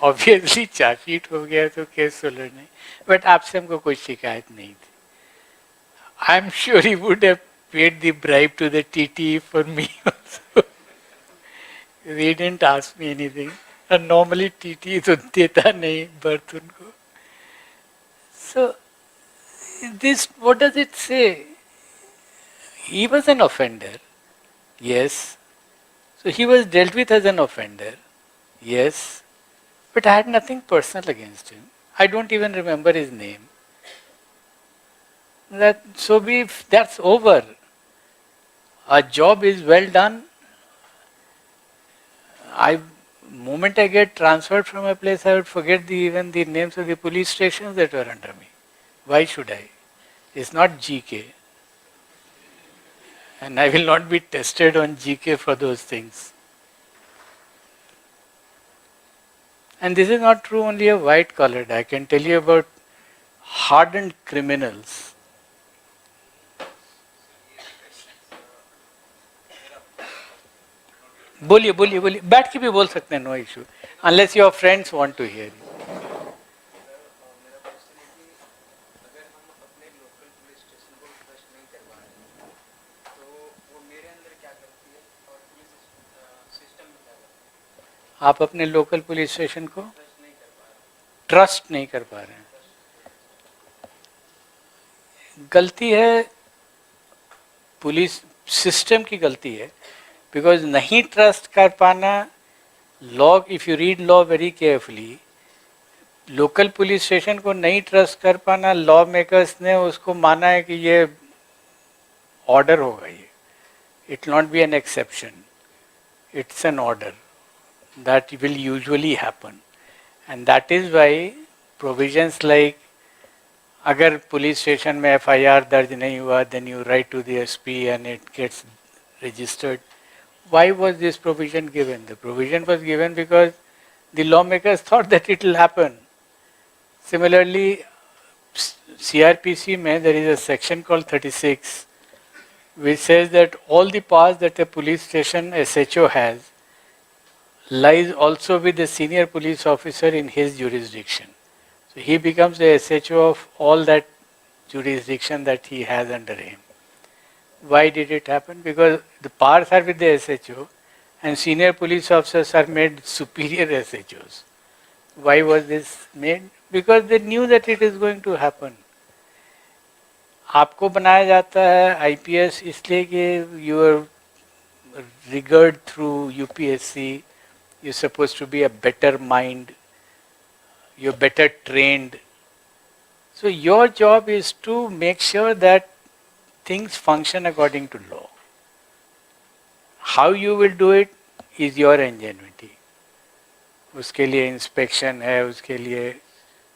ऑब्वियसली चार्जशीट हो गया तो केस तो लड़ने, बट आपसे हमको कोई शिकायत नहीं थी. I am sure he would have paid the bribe to the TT for me also. He didn't ask me anything. And normally TT तो देता नहीं बर्थ उनको. So this, what does it say? He was an offender, yes. So he was dealt with as an offender, yes. But I had nothing personal against him. I don't even remember his name. That's over. Our job is well done. Moment I get transferred from a place, I would forget even the names of the police stations that were under me. Why should I? It's not GK. And I will not be tested on GK for those things. And this is not true only of white collared. I can tell you about hardened criminals. बोलिए बोलिए बोलिए, बैठ के भी बोल सकते हैं, no issue, unless your friends want to hear you. आप अपने लोकल पुलिस स्टेशन को ट्रस्ट नहीं कर पा रहे हैं. गलती है, पुलिस सिस्टम की गलती है. बिकॉज नहीं ट्रस्ट कर पाना, law, if you read law very carefully, local police station को नहीं ट्रस्ट कर पाना, लॉ मेकर्स ने उसको माना है कि ये ऑर्डर होगा. ये it not be an exception, it's an order that will usually happen. And that is why provisions like, अगर पुलिस स्टेशन में FIR दर्ज नहीं हुआ, then you write to the SP and it gets registered. Why was this provision given? The provision was given because the lawmakers thought that it will happen. Similarly, CRPC में there is a section called 36 which says that all the powers that a police station SHO has lies also with the senior police officer in his jurisdiction. So he becomes the SHO of all that jurisdiction that he has under him. Why did it happen? Because the powers are with the SHO and senior police officers are made superior SHOs. Why was this made? Because they knew that it is going to happen. आपको बनाया जाता है IPS इसलिए कि you are rigored through UPSC. You're supposed to be a better mind, you're better trained, So your job is to make sure that things function according to law. How you will do it is your ingenuity. उसके लिए inspection है, उसके लिए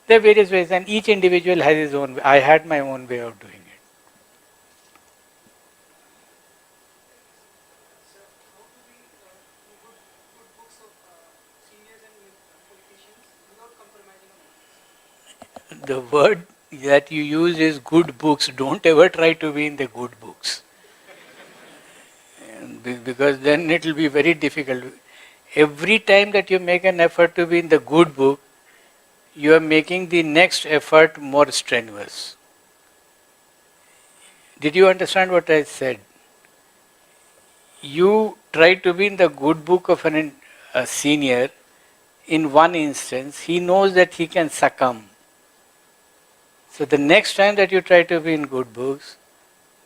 there are various ways, and each individual has his own way. I had my own way of doing it. So, how to be good books of seniors and qualifications without compromising on others? The word that you use is good books. Don't ever try to be in the good books. Because then it will be very difficult. Every time that you make an effort to be in the good book, you are making the next effort more strenuous. Did you understand what I said? You try to be in the good book of a senior. In one instance, he knows that he can succumb. So the next time that you try to be in good books,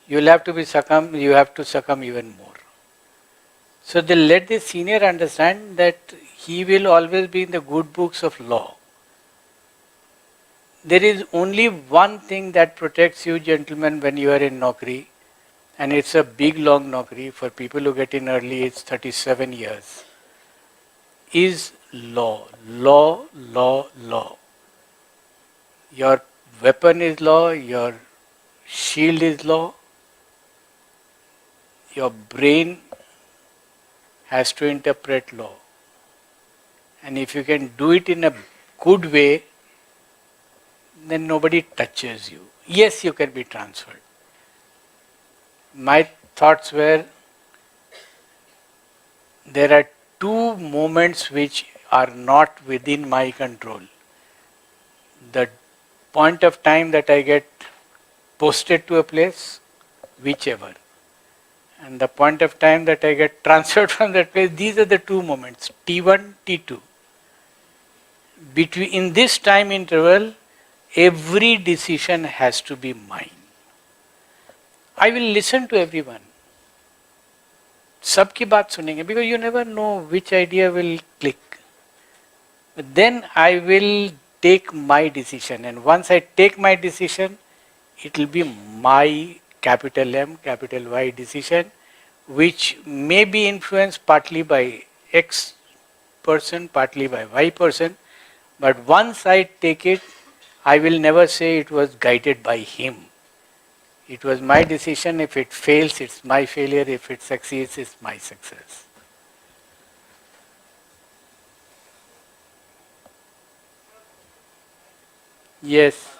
you have to succumb even more. So they let the senior understand that he will always be in the good books of law. There is only one thing that protects you, gentlemen, when you are in Naukri, and it's a big long Naukri. For people who get in early, it's 37 years. Is law. Law, law, law. Your weapon is law, your shield is law, your brain has to interpret law. And if you can do it in a good way, then nobody touches you. Yes, you can be transferred. My thoughts were, there are two moments which are not within my control. The point of time that I get posted to a place, whichever, and the point of time that I get transferred from that place, these are the two moments, T1, T2. In this time interval, every decision has to be mine. I will listen to everyone. सबकी बात सुनेंगे, because you never know which idea will click. But then I will take my decision, and once I take my decision, it will be my capital M, capital Y decision, which may be influenced partly by X person, partly by Y person, but once I take it, I will never say it was guided by him. It was my decision. If it fails, it's my failure. If it succeeds, it's my success. Yes.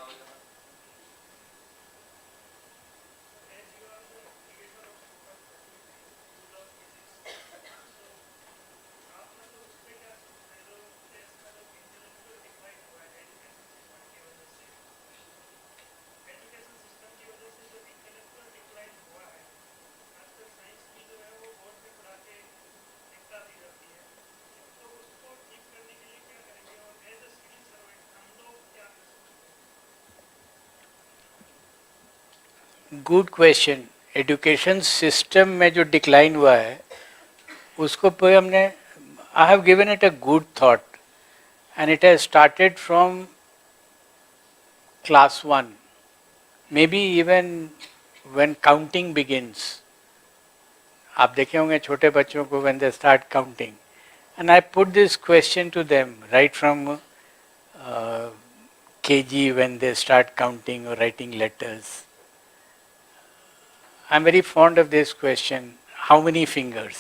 Good question. Education system में जो decline हुआ है उसको पे हमने I have given it a good thought and it has started from class 1, maybe even when counting begins. आप देखे होंगे छोटे बच्चों को when they start counting, and I put this question to them right from KG when they start counting or writing letters. I'm very fond of this question. How many fingers?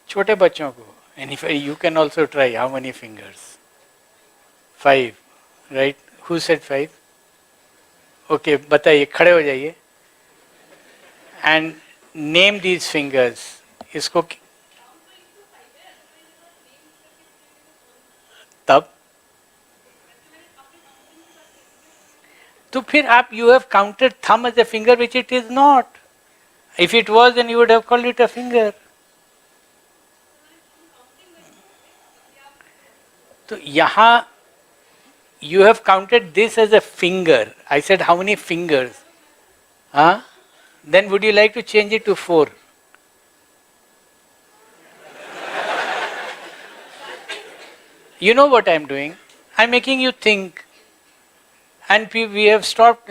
छोटे बच्चों को. And if you can also try, how many fingers? 5, right? Who said 5? Okay, बताइए, खड़े हो जाइए. And name these fingers. इसको तब तो फिर आप you have counted thumb as a finger, which it is not. If it was, then you would have called it a finger. तो यहाँ you have counted this as a finger. I said how many fingers? Huh? Then would you like to change it to 4? You know what I'm doing? I'm making you think. And we have stopped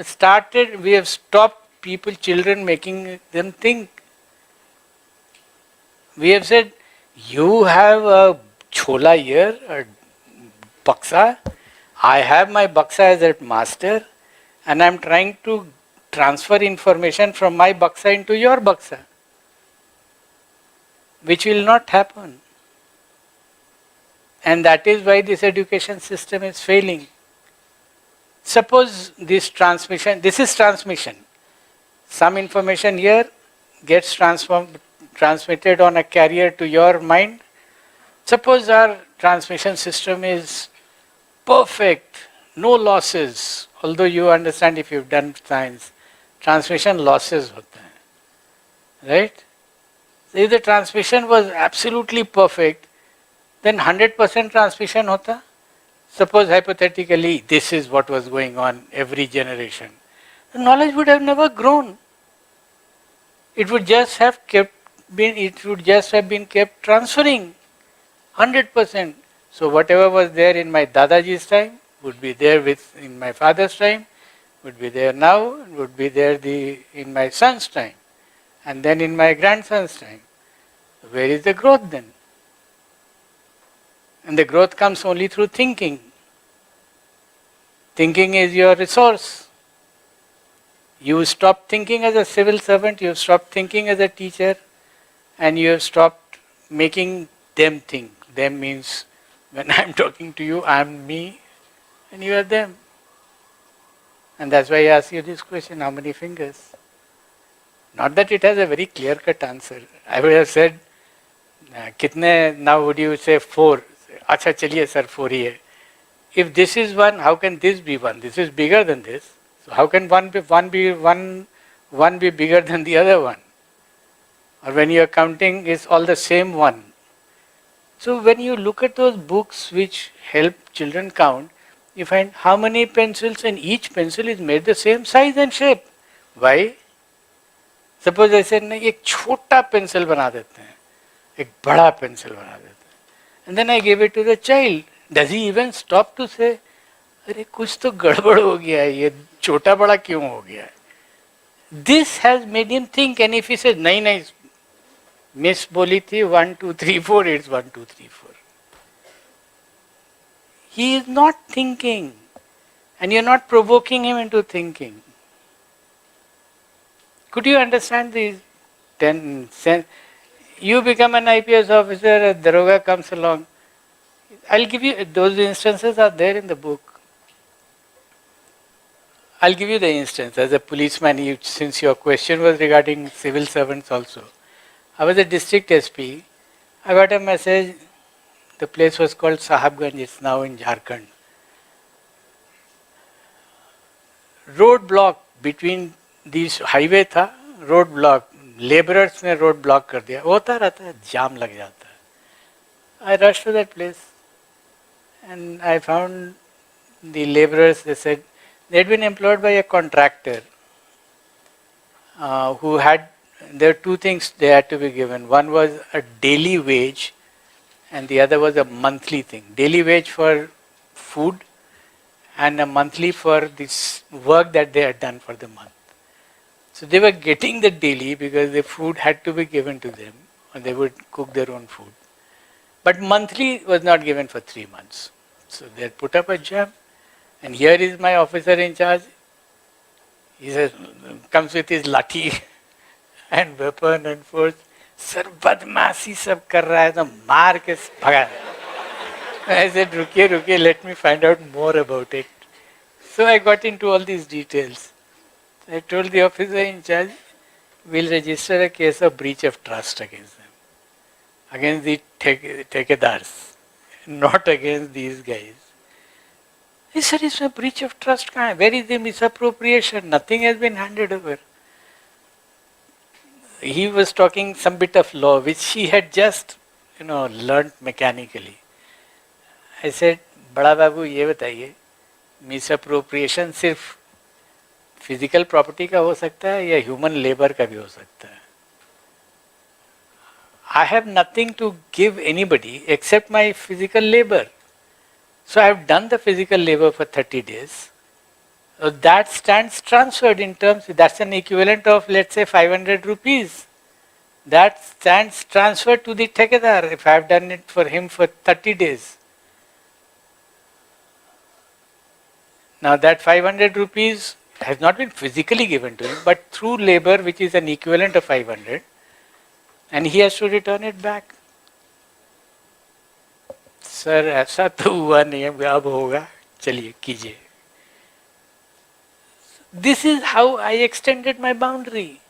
people, children, making them think. We have said, you have a chola here, a baksa. I have my baksa as a master, and I am trying to transfer information from my baksa into your baksa, which will not happen. And that is why this education system is failing. Suppose this is transmission. Some information here gets transmitted on a carrier to your mind. Suppose our transmission system is perfect, no losses. Although you understand, if you've done science, transmission losses होते हैं, right? So if the transmission was absolutely perfect, then 100% transmission hota. Suppose hypothetically this is what was going on every generation. The knowledge would have never grown. It would just have been kept transferring 100%. So whatever was there in my Dadaji's time would be there in my father's time, would be there now, would be there in my son's time, and then in my grandson's time. Where is the growth then? And the growth comes only through thinking. Thinking is your resource. You stop thinking as a civil servant, you have stopped thinking as a teacher, and you have stopped making them think. Them means when I am talking to you, I am me and you are them. And that's why I ask you this question, how many fingers? Not that it has a very clear-cut answer. I would have said, kitne, now would you say 4? Acha chaliye sir, 4 hi hai. If this is 1, how can this be 1? This is bigger than this. So how can one be bigger than the other one? Or when you are counting, it's all the same 1. So when you look at those books which help children count, you find how many pencils, and each pencil is made the same size and shape. Why? Suppose I said, नहीं एक छोटा pencil बना देते हैं, एक बड़ा pencil बना देते हैं, and then I gave it to the child. Does he even stop to say, अरे कुछ तो गड़बड़ हो गया है, ये छोटा बड़ा क्यों हो गया है? This has made him think, and if he says, नहीं नहीं, Miss बोली थी 1, 2, 3, 4, it's 1, 2, 3, 4. He is not thinking, and you're not provoking him into thinking. Could you understand these 10 cents? You become an IPS officer, a daroga comes along. I'll give you, those instances are there in the book. I'll give you the instance. As a policeman, since your question was regarding civil servants also. I was a district SP. I got a message. The place was called Sahabganj. It's now in Jharkhand. Road block between these highway था, road block. Laborers ने road block कर दिया. होता रहता है, जाम लग जाता है. I rushed to that place, and I found the laborers. They said they had been employed by a contractor who had. There are 2 things they had to be given. One was a daily wage, and the other was a monthly thing. Daily wage for food, and a monthly for this work that they had done for the month. So they were getting the daily because the food had to be given to them, or they would cook their own food. But monthly was not given for 3 months. So they had put up a jam, and here is my officer in charge. He says, comes with his lathi and weapon and force. Sir, badmasi sab kar raha hai, to maar ke bhaga. I said, rukiye, let me find out more about it. So I got into all these details. I told the officer in charge, we'll register a case of breach of trust against them, against the ठेकेदार्स, not against these guys. He said, it's a breach of trust. Where is the misappropriation? Nothing has been handed over. He was talking some bit of law which he had just, learnt mechanically. I said, बड़ा बाबू ये बताइए, misappropriation सिर्फ physical property का हो सकता है या human labour का भी हो सकता है? I have nothing to give anybody except my physical labor. So I have done the physical labor for 30 days. So that stands transferred in terms, that's an equivalent of, let's say, 500 rupees. That stands transferred to the Thekedar if I have done it for him for 30 days. Now that 500 rupees has not been physically given to him, but through labor, which is an equivalent of 500, and he has to return it back. Sir ऐसा तो हुआ नहीं है, अब होगा, चलिए कीजिए. This is how I extended my boundary.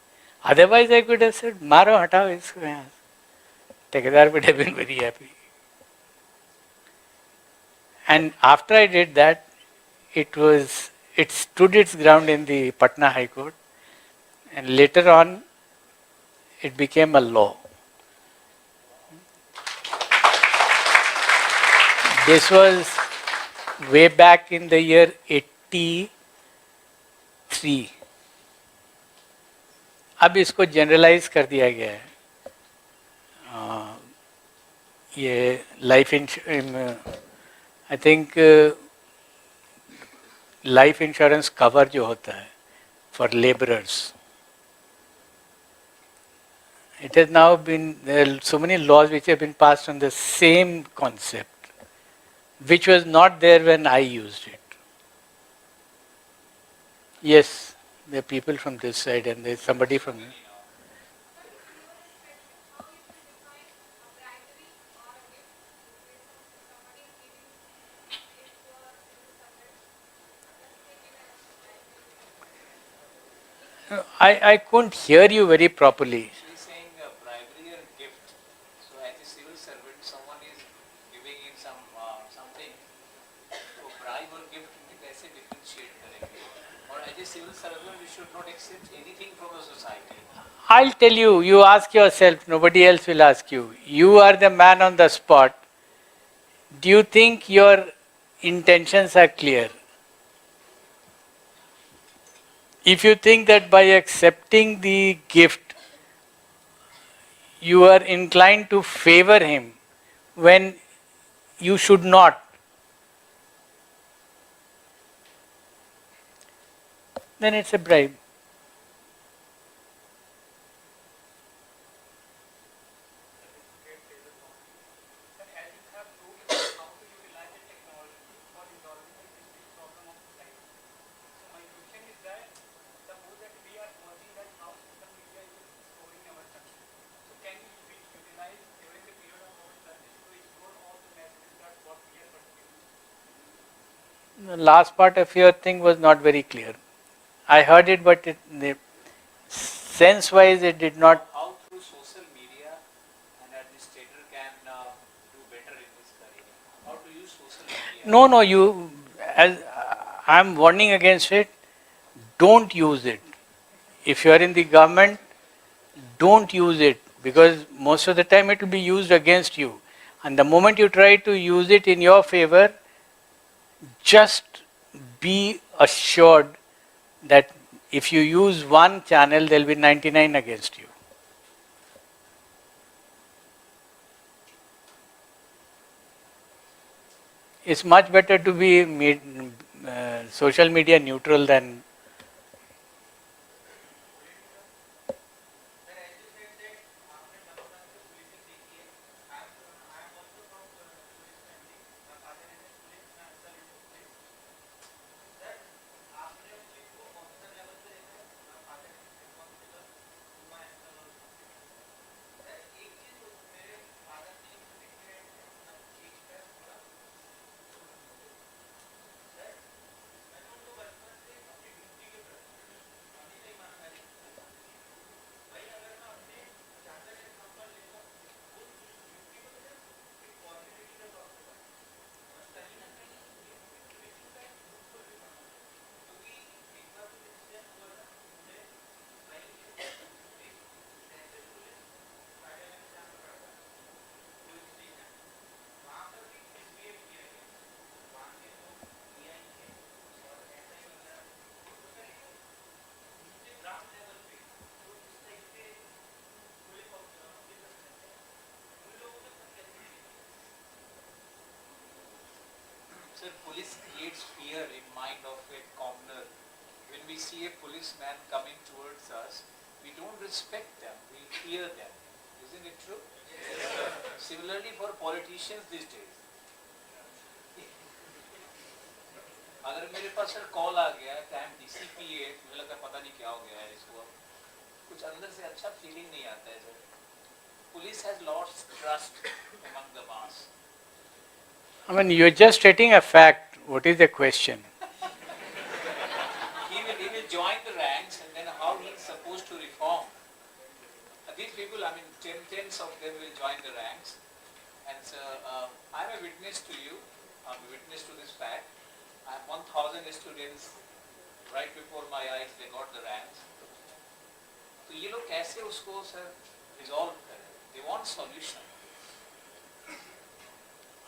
Otherwise I could have said, मारो हटाओ इसको यहाँ. Thekedar would have been very happy. And after I did that, it stood its ground in the Patna High Court, and later on it became a law. This was way back in the year 83. अब इसको generalise कर दिया गया है. ये life I think life insurance cover जो होता है for labourers, it has now been, there are so many laws which have been passed on the same concept, which was not there when I used it. Yes, there are people from this side and there is somebody from... I couldn't hear you very properly. She's saying bribery or gift. So as a civil servant, someone is giving in something. So bribe or gift में कैसे differentiate करेंगे? और as a civil servant, we should not accept anything from the society. I'll tell you, you ask yourself, nobody else will ask you. You are the man on the spot. Do you think your intentions are clear? If you think that by accepting the gift, you are inclined to favor him when you should not, then it's a bribe. The last part of your thing was not very clear. I heard it, but sense-wise it did not. How through social media an administrator can do better in his career? How to use social media? No, you, as I'm warning against it, don't use it. If you are in the government, don't use it, because most of the time it will be used against you. And the moment you try to use it in your favor, just be assured that if you use one channel, there will be 99 against you. It's much better to be social media neutral than... Sir, police creates fear in mind of a commoner. When we see a policeman coming towards us, we don't respect them, we fear them. Isn't it true? Yes. Similarly for politicians these days. अगर मेरे पास sir call आ गया कि I am DCP है, मुझे लगा पता नहीं क्या हो गया है इसको, कुछ अंदर से अच्छा फीलिंग नहीं आता है sir. Police has lost trust among the mass. I mean, you're just stating a fact. What is the question? He will join the ranks, and then how he is supposed to reform? These people, I mean, tens of them will join the ranks, and so I'm a witness to you. I'm a witness to this fact. 1,000 students, right before my eyes, they got the ranks. तो ये लोग कैसे उसको sir resolve करें? They want solution.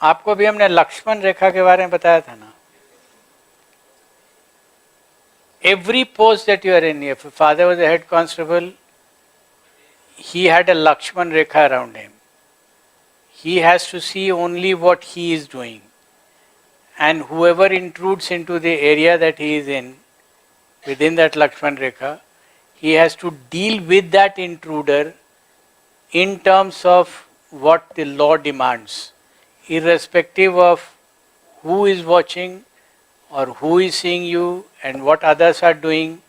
आपको भी हमने लक्ष्मण रेखा के बारे में बताया था ना. Every post that you are in, if father was a head constable, he had a Lakshman Rekha around him. He has to see only what he is doing. And whoever intrudes into the area that he is in, within that Lakshman Rekha, he has to deal with that intruder in terms of what the law demands, irrespective of who is watching or who is seeing you and what others are doing.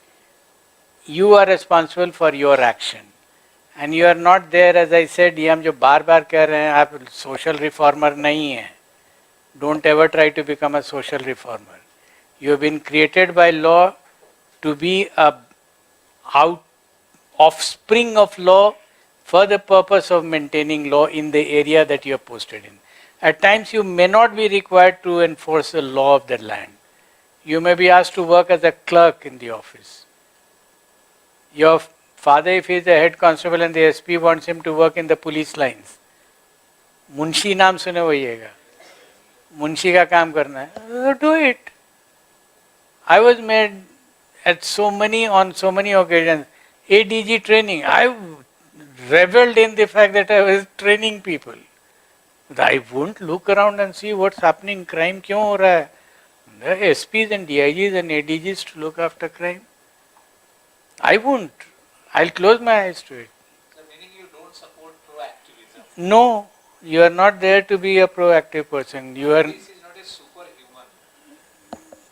You are responsible for your action. And you are not there, as I said, ये हम जो बार बार कह रहे हैं, आप social reformer नहीं हैं. Don't ever try to become a social reformer. You have been created by law to be a offspring of law for the purpose of maintaining law in the area that you are posted in. At times you may not be required to enforce the law of the land. You may be asked to work as a clerk in the office. Your father, if he is a head constable and the SP wants him to work in the police lines, Munshi नाम सुने होइएगा, मुंशी का काम करना है, do it. I was made on so many occasions ADG training. I reveled in the fact that I was training people. I won't look around and see what's happening. Crime क्यों हो रहा है? The SPs and DIGs and ADGs to look after crime. I won't. I'll close my eyes to it. So meaning you don't support proactivism. No, you are not there to be a proactive person. You are. This is not a superhuman.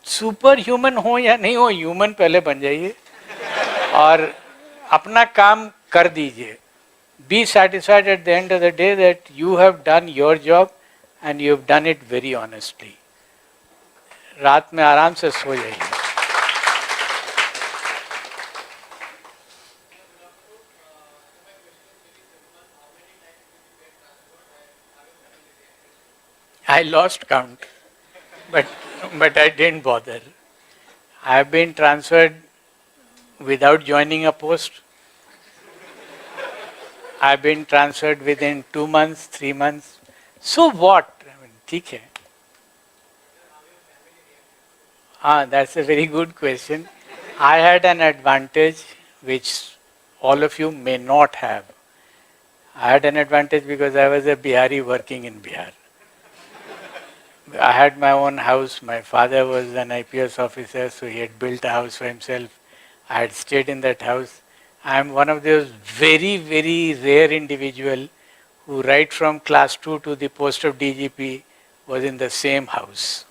Superhuman हो या नहीं हो, human पहले बन जाइए और अपना काम कर दीजिए. Be satisfied at the end of the day that you have done your job and you have done it very honestly. रात में आराम से सो जाइए. I lost count, but I didn't bother. I have been transferred without joining a post. I have been transferred within 2 months, 3 months. So what? I mean, ठीक है. That's a very good question. I had an advantage which all of you may not have. I had an advantage because I was a Bihari working in Bihar. I had my own house. My father was an IPS officer, so he had built a house for himself. I had stayed in that house. I am one of those very, very rare individual who right from class 2 to the post of DGP was in the same house.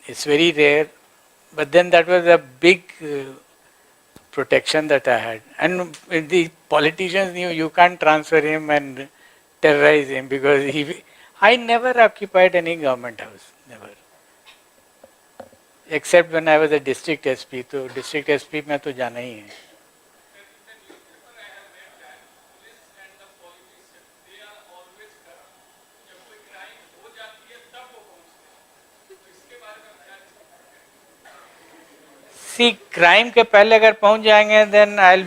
It's very rare, but then that was a big protection that I had. And the politicians knew you can't transfer him and terrorize him because I never occupied any government house, never. Except when I was a district SP, तो district SP में तो जाना ही है. See, crime के पहले अगर पहुंच जाएंगे, then I'll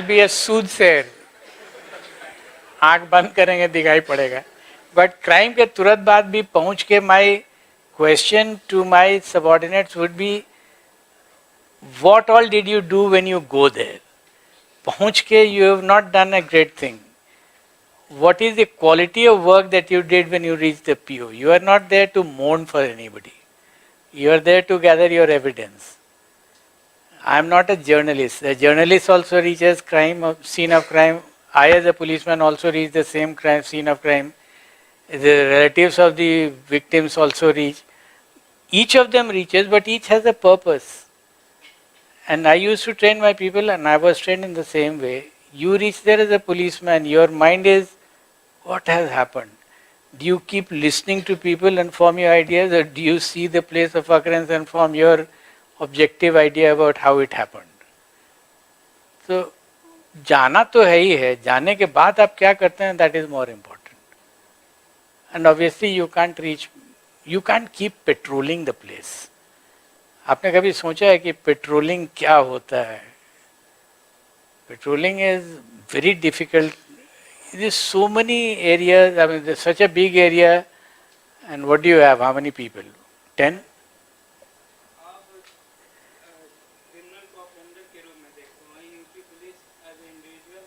be a soothsayer. आँख बंद करेंगे दिखाई पड़ेगा. But crime के तुरंत बाद भी पहुंच के my question to my subordinates would be, what all did you do when you go there? पहुंच के you have not done a great thing. What is the quality of work that you did when you reached the PO? You are not there to mourn for anybody. You are there to gather your evidence. I am not a journalist. The journalist also reaches scene of crime. I as a policeman also reach the same scene of crime. The relatives of the victims also reach. Each of them reaches, but each has a purpose. And I used to train my people, and I was trained in the same way. You reach there as a policeman, your mind is, what has happened? Do you keep listening to people and form your ideas, or do you see the place of occurrence and form your objective idea about how it happened? So, जाना तो है ही है, जाने के बाद आप क्या करते हैं, that is more important. And obviously you can't keep patrolling the place. आपने कभी सोचा है कि पेट्रोलिंग क्या होता है? Patrolling is very difficult. There are so many areas, I mean, there's such a big area, and what do you have? How many people? 10? आप criminal को ऑफेंडर के रूप में देखते हो, वहीं UP police as a individual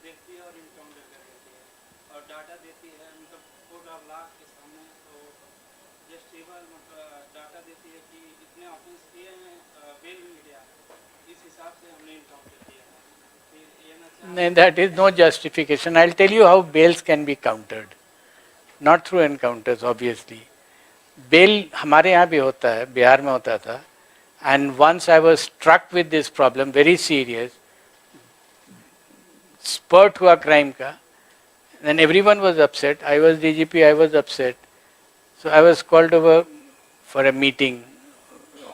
देखती है और इनकाउंटर कर देती है और डाटा देती है उनका कोर्ट ऑफ लॉ के सामने, तो जस्टिफाइबल मतलब डाटा देती है कि इतने ऑफेंस किए हैं, बेल मिल गया, इस हिसाब से हमने इनकाउंटर किया है. फिर ये ना No, that is no justification. I'll tell you how bails can be countered. Not through encounters, obviously. Bail हमारे यहाँ भी होता है, बिहार में होता था. And once I was struck with this problem, very serious. Spurt हुआ crime का. Then everyone was upset. I was DGP, I was upset. So I was called over for a meeting.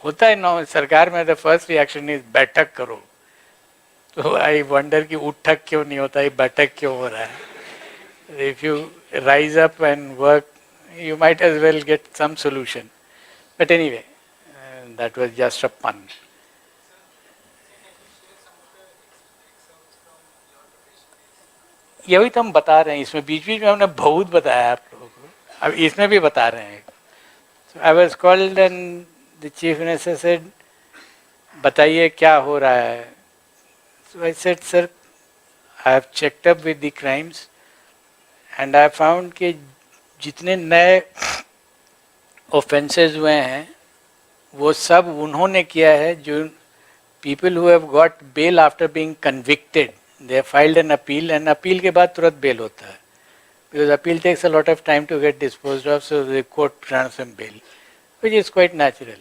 होता है ना, सरकार में the first reaction is बैठक करो. So I wonder कि उठक क्यों नहीं होता है, बैठक क्यों हो रहा है. If you rise up and work, you might as well get some solution. But anyway, that was just a pun. यही तो हम बता रहे हैं, इसमें बीच बीच में हमने बहुत बताया आप लोगों को, अब इसमें भी बता रहे हैं. So I was called and the chief minister said, बताइए क्या हो रहा है. So I said, sir, I have checked up with the crimes and I found कि जितने नए offences हुए हैं वो सब उन्होंने किया है जो people who have got bail after being convicted, they have filed an appeal and appeal के बाद तुरंत bail होता है, because appeal takes a lot of time to get disposed of, so the court grants them bail, which is quite natural.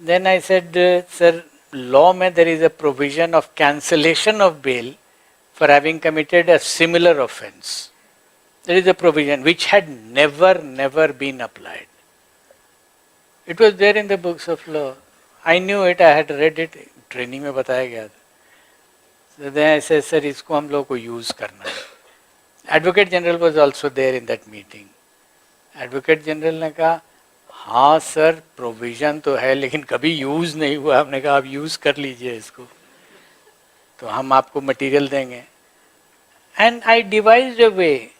Then I said, sir, law में there is a provision of cancellation of bail for having committed a similar offence. There is a provision which had never been applied. It was there in the books of law. I knew it, I had read it, training में बताया गया था. So then I said, sir, इसको हम लोग को use करना है. Advocate General was also there in that meeting. Advocate General ने कहा, हाँ सर प्रोविजन तो है लेकिन कभी यूज़ नहीं हुआ. हमने कहा आप यूज़ कर लीजिए इसको, तो हम आपको मटेरियल देंगे. And I devised a way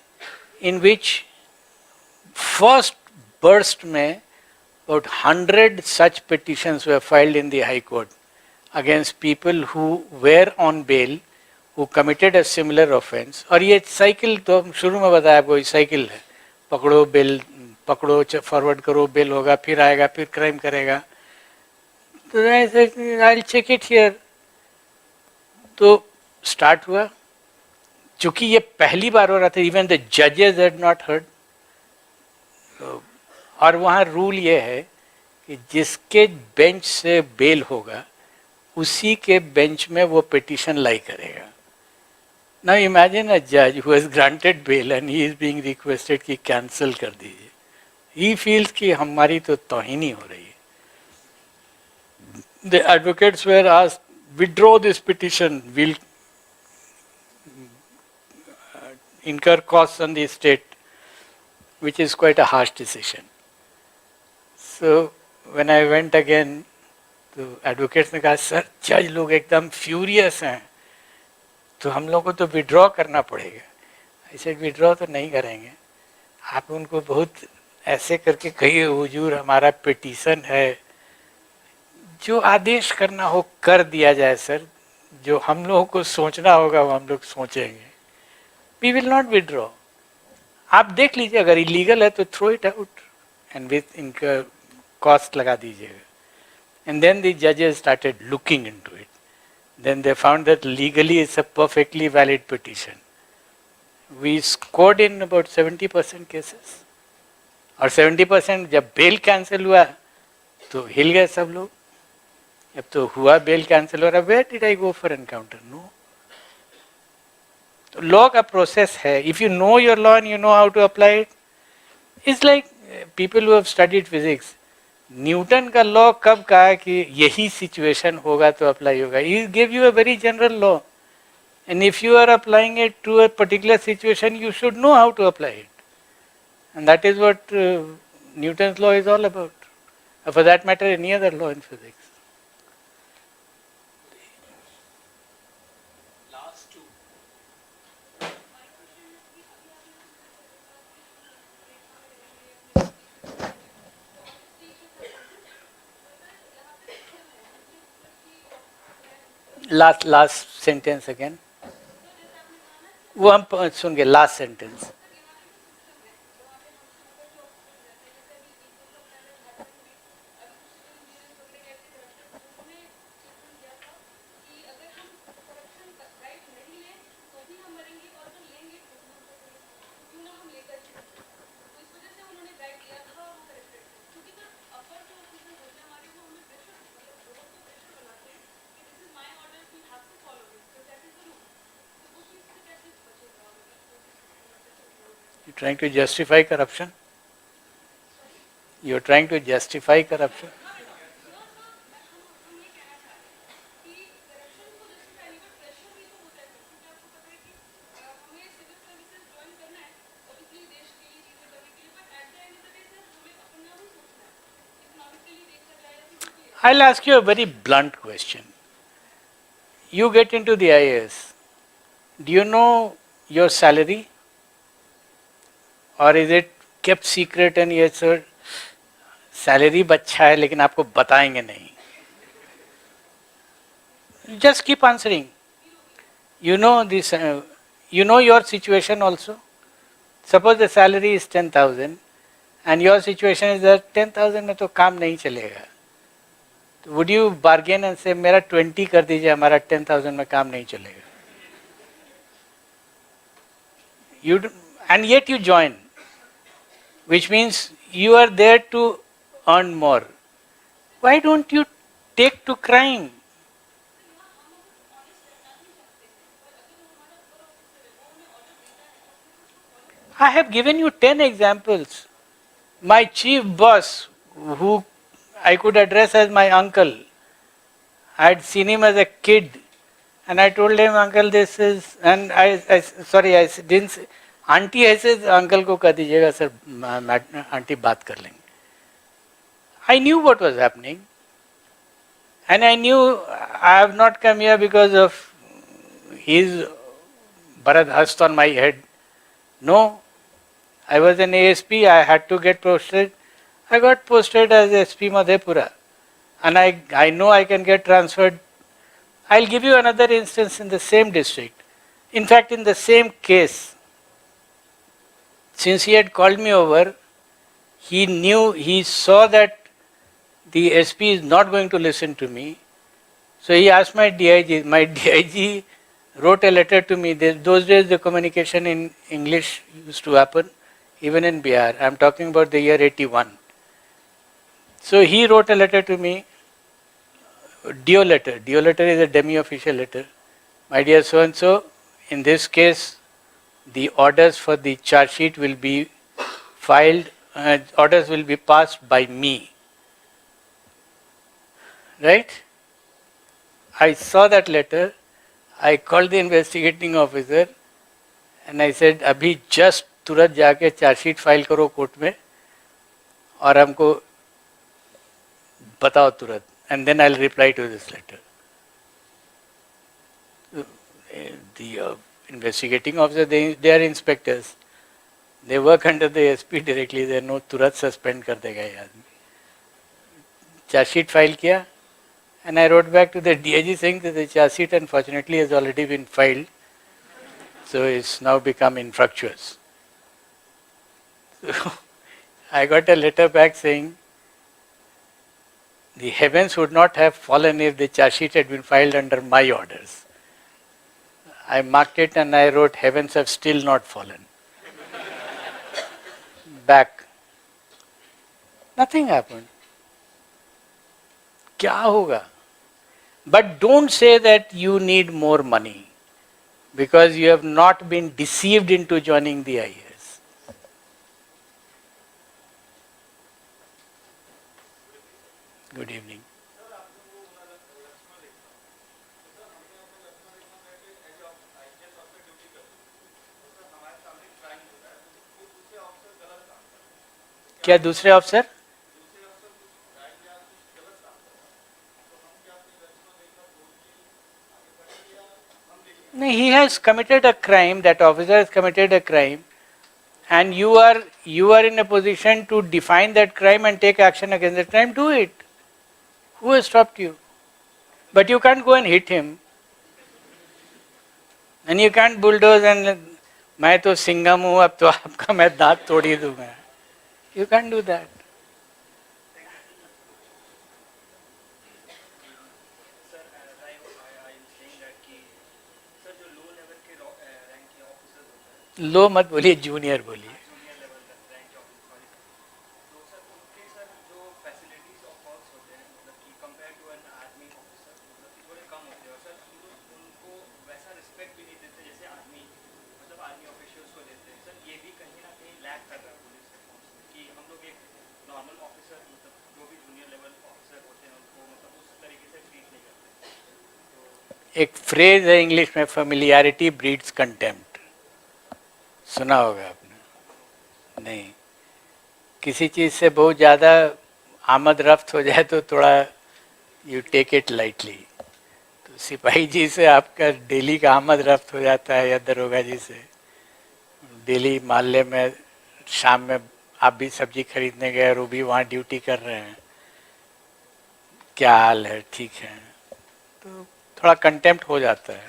in which first burst में about 100 such petitions were filed in the High Court against people who were on bail, who committed a similar offence. और ये साइकिल तो शुरू में बताया आपको, ये साइकिल है, पकड़ो बेल, पकड़ो फॉरवर्ड करो, बेल होगा, फिर आएगा, फिर क्राइम करेगा. तो I will check it here. तो स्टार्ट हुआ, चूंकि ये पहली बार हो रहा था, इवन द जजेस हैड नॉट हर्ड. और वहाँ रूल ये है कि जिसके बेंच से बेल होगा उसी के बेंच में वो पिटीशन लाई करेगा. नाउ इमेजिन अ जज who has granted bail and he is being requested कि कैंसिल कर दीजिए. ही फील्स कि हमारी तो तौहीनी हो रही है. The advocates were asked withdraw this petition, will incur costs on the state, which is quite a harsh decision. So when I went again, तो advocates ने कहा सर जज लोग एकदम फ्यूरियस हैं, तो हम लोग को तो विड्रॉ करना पड़ेगा. I said विड्रॉ तो नहीं करेंगे, आप उनको बहुत ऐसे करके कहिए हुजूर हमारा पिटीशन है, जो आदेश करना हो कर दिया जाए सर, जो हम लोगों को सोचना होगा वो हम लोग सोचेंगे. We will not withdraw. आप देख लीजिए, अगर इलीगल है तो throw it out and with इनका कॉस्ट लगा दीजिएगा. And then the judges started looking into it. Then they found that legally it's a perfectly valid petition. We scored in about 70% cases. और 70% जब बेल कैंसिल हुआ तो हिल गए सब लोग. अब तो हुआ बेल कैंसिल हो रहा, where did I go for encounter? No. तो लॉ का प्रोसेस है. If you know your law and you know how to apply it, it's like people who have studied physics. Newton का law कब कहा कि यही सिचुएशन होगा तो अप्लाई होगा? He give you a very general law, and if you are applying it to a particular situation you should know how to apply it. And that is what Newton's law is all about. For that matter any other law in physics. Last sentence again. वो हम सुन गए. Last sentence. You're trying to justify corruption? You're trying to justify corruption? I'll ask you a very blunt question. You get into the IAS. Do you know your salary? Or is it kept secret and yes sir, salary अच्छा है लेकिन आपको बताएंगे नहीं? Just keep answering. You know this. You know your situation also. Suppose the salary is 10,000 and your situation is that 10,000 में तो काम नहीं चलेगा. Would you bargain and say मेरा 20 कर दीजिए, हमारा 10,000 में काम नहीं चलेगा? And yet you join, which means you are there to earn more. Why don't you take to crime? I have given you 10 examples. My chief boss, who I could address as my uncle, I had seen him as a kid, and I told him, uncle, this is, and I didn't say, auntie ऐसे uncle को कह दीजिएगा sir, auntie बात कर लेंगे. I knew what was happening, and I knew I have not come here because of his Bharat Hast on my head. No, I was an ASP, I had to get posted. I got posted as SP Madhepura, and I know I can get transferred. I'll give you another instance in the same district. In fact, in the same case, since he had called me over, he saw that the SP is not going to listen to me. So he asked my DIG. My DIG wrote a letter to me. Those days the communication in English used to happen, even in Bihar. I'm talking about the year 81. So he wrote a letter to me, DO letter. DO letter is a demi-official letter. My dear so-and-so, in this case, the orders for the charge sheet will be filed, orders will be passed by me. Right? I saw that letter. I called the investigating officer and I said, अभी just तुरंत जाके charge sheet file करो court में और हमको बताओ तुरंत, and then I'll reply to this letter. The investigating officer, they are inspectors. They work under the SP directly. They know तुरंत suspend कर देगा ये आदमी. Charge sheet file किया And I wrote back to the DIG saying that the charge sheet unfortunately has already been filed, so it's now become infructuous. So I got a letter back saying the heavens would not have fallen if the charge sheet had been filed under my orders. I marked it and I wrote, heavens have still not fallen. Back. Nothing happened. क्या होगा? But don't say that you need more money because you have not been deceived into joining the IAS. Good evening. क्या दूसरे officer? No, he has committed a crime, that officer has committed a crime, and you are in a position to define that crime and take action against that crime, do it. Who has stopped you? But you can't go and hit him. And you can't bulldoze and मैं तो सिंघम हूँ अब तो आपका मैं दांत तोड़ ही दूंगा. You can't do that. लो मत बोलिए, जूनियर बोलिए. एक फ्रेज है इंग्लिश में, फेमिलियरिटी ब्रीड्स कंटेम्प्ट. सुना होगा आपने? नहीं. किसी चीज़ से बहुत ज़्यादा आमद रफ्त हो जाए तो थोड़ा यू टेक इट लाइटली. तो सिपाही जी से आपका डेली का आमद रफ्त हो जाता है, या दरोगा जी से डेली माले में शाम में आप भी सब्जी खरीदने गए और वो भी वहाँ ड्यूटी कर रहे हैं, क्या हाल है, ठीक है, तो थोड़ा कंटेम्प्ट हो जाता है.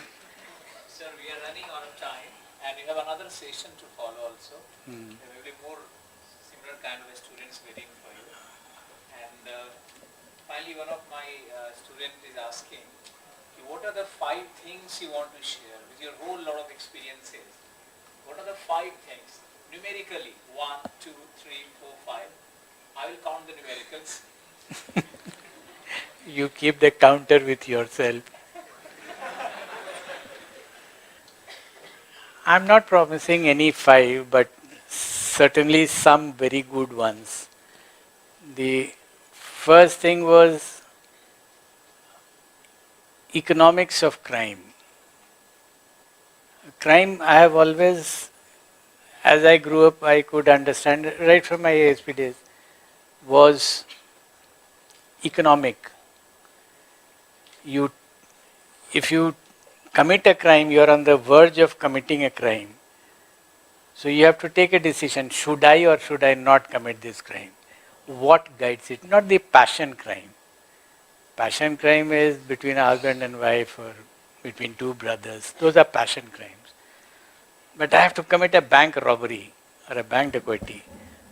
Sir, we are running out of time and we have another session to follow also. There will be more similar kind of students waiting for you. And finally, one of my students is asking, what are the 5 things you want to share with your whole lot of experiences? What are the 5 things? Numerically, 1, 2, 3, 4, 5. I will count the numericals. You keep the counter with yourself. I'm not promising any 5, but certainly some very good ones. The first thing was economics of crime. Crime, I have always, as I grew up, I could understand, right from my ASP days, was economic. If you commit a crime, you are on the verge of committing a crime. So you have to take a decision, should I or should I not commit this crime? What guides it? Not the passion crime. Passion crime is between a husband and wife or between 2 brothers. Those are passion crimes. But I have to commit a bank robbery or a bank dacoity.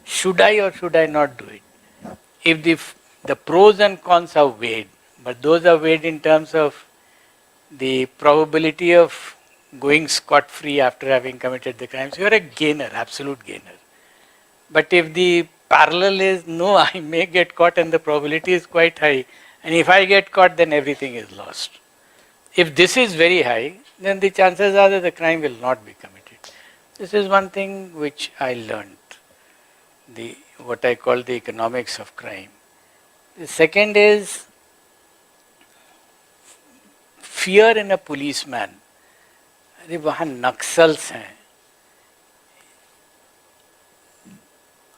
Should I or should I not do it? If the pros and cons are weighed, but those are weighed in terms of the probability of going scot-free after having committed the crimes, you are a gainer, absolute gainer. But if the parallel is, no, I may get caught and the probability is quite high, and if I get caught, then everything is lost. If this is very high, then the chances are that the crime will not be committed. This is one thing which I learned, what I call the economics of crime. The second is fear in a policeman. अरे वहाँ Naxals हैं.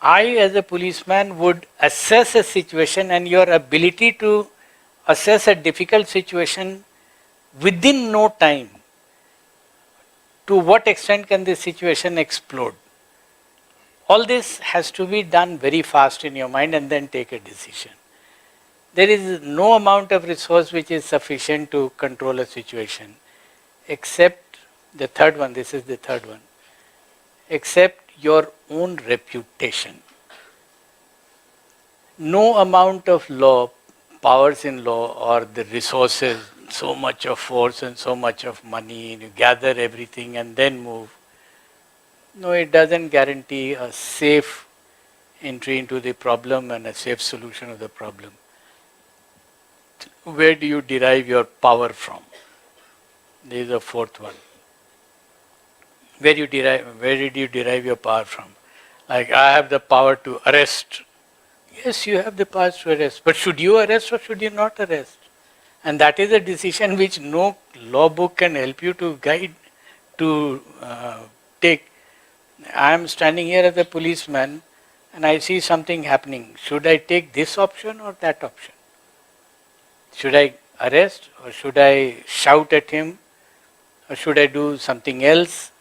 I as a policeman would assess a situation, and your ability to assess a difficult situation within no time. To what extent can this situation explode? All this has to be done very fast in your mind and then take a decision. There is no amount of resource which is sufficient to control a situation, except the third one, this is the third one, except your own reputation. No amount of law, powers in law, or the resources, so much of force and so much of money, and you gather everything and then move. No, it doesn't guarantee a safe entry into the problem and a safe solution of the problem. Where do you derive your power from? There is a fourth one. Where did you derive your power from? Like, I have the power to arrest. Yes, you have the power to arrest, but should you arrest or should you not arrest? And that is a decision which no law book can help you to guide, to take. I am standing here as a policeman and I see something happening. Should I take this option or that option? Should I arrest or should I shout at him or should I do something else?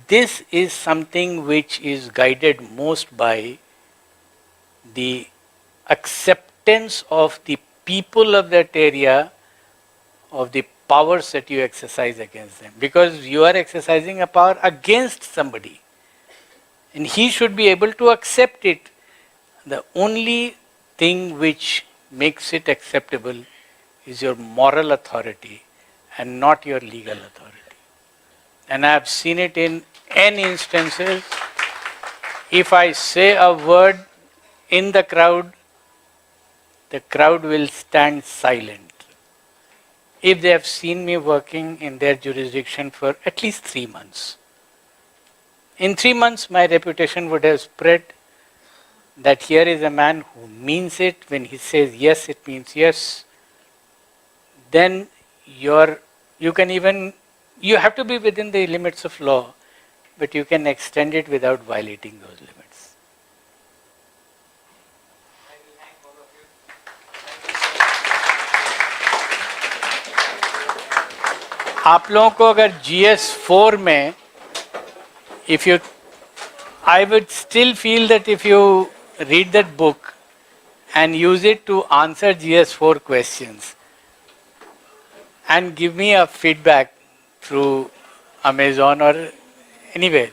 This is something which is guided most by the acceptance of the people of that area of the powers that you exercise against them. Because you are exercising a power against somebody. And he should be able to accept it. The only thing which makes it acceptable is your moral authority and not your legal authority. And I have seen it in N instances. If I say a word in the crowd will stand silent. If they have seen me working in their jurisdiction for at least 3 months. In 3 months, my reputation would have spread that here is a man who means it. When he says yes, it means yes. Then you have to be within the limits of law, but you can extend it without violating those limits. आप लोगों को अगर GS4 में, I would still feel that if you read that book and use it to answer GS4 questions and give me a feedback through Amazon or anywhere,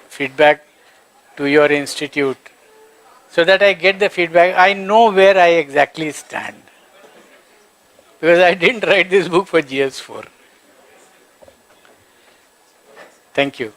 feedback to your institute, so that I get the feedback, I know where I exactly stand. Because I didn't write this book for GS4. Thank you.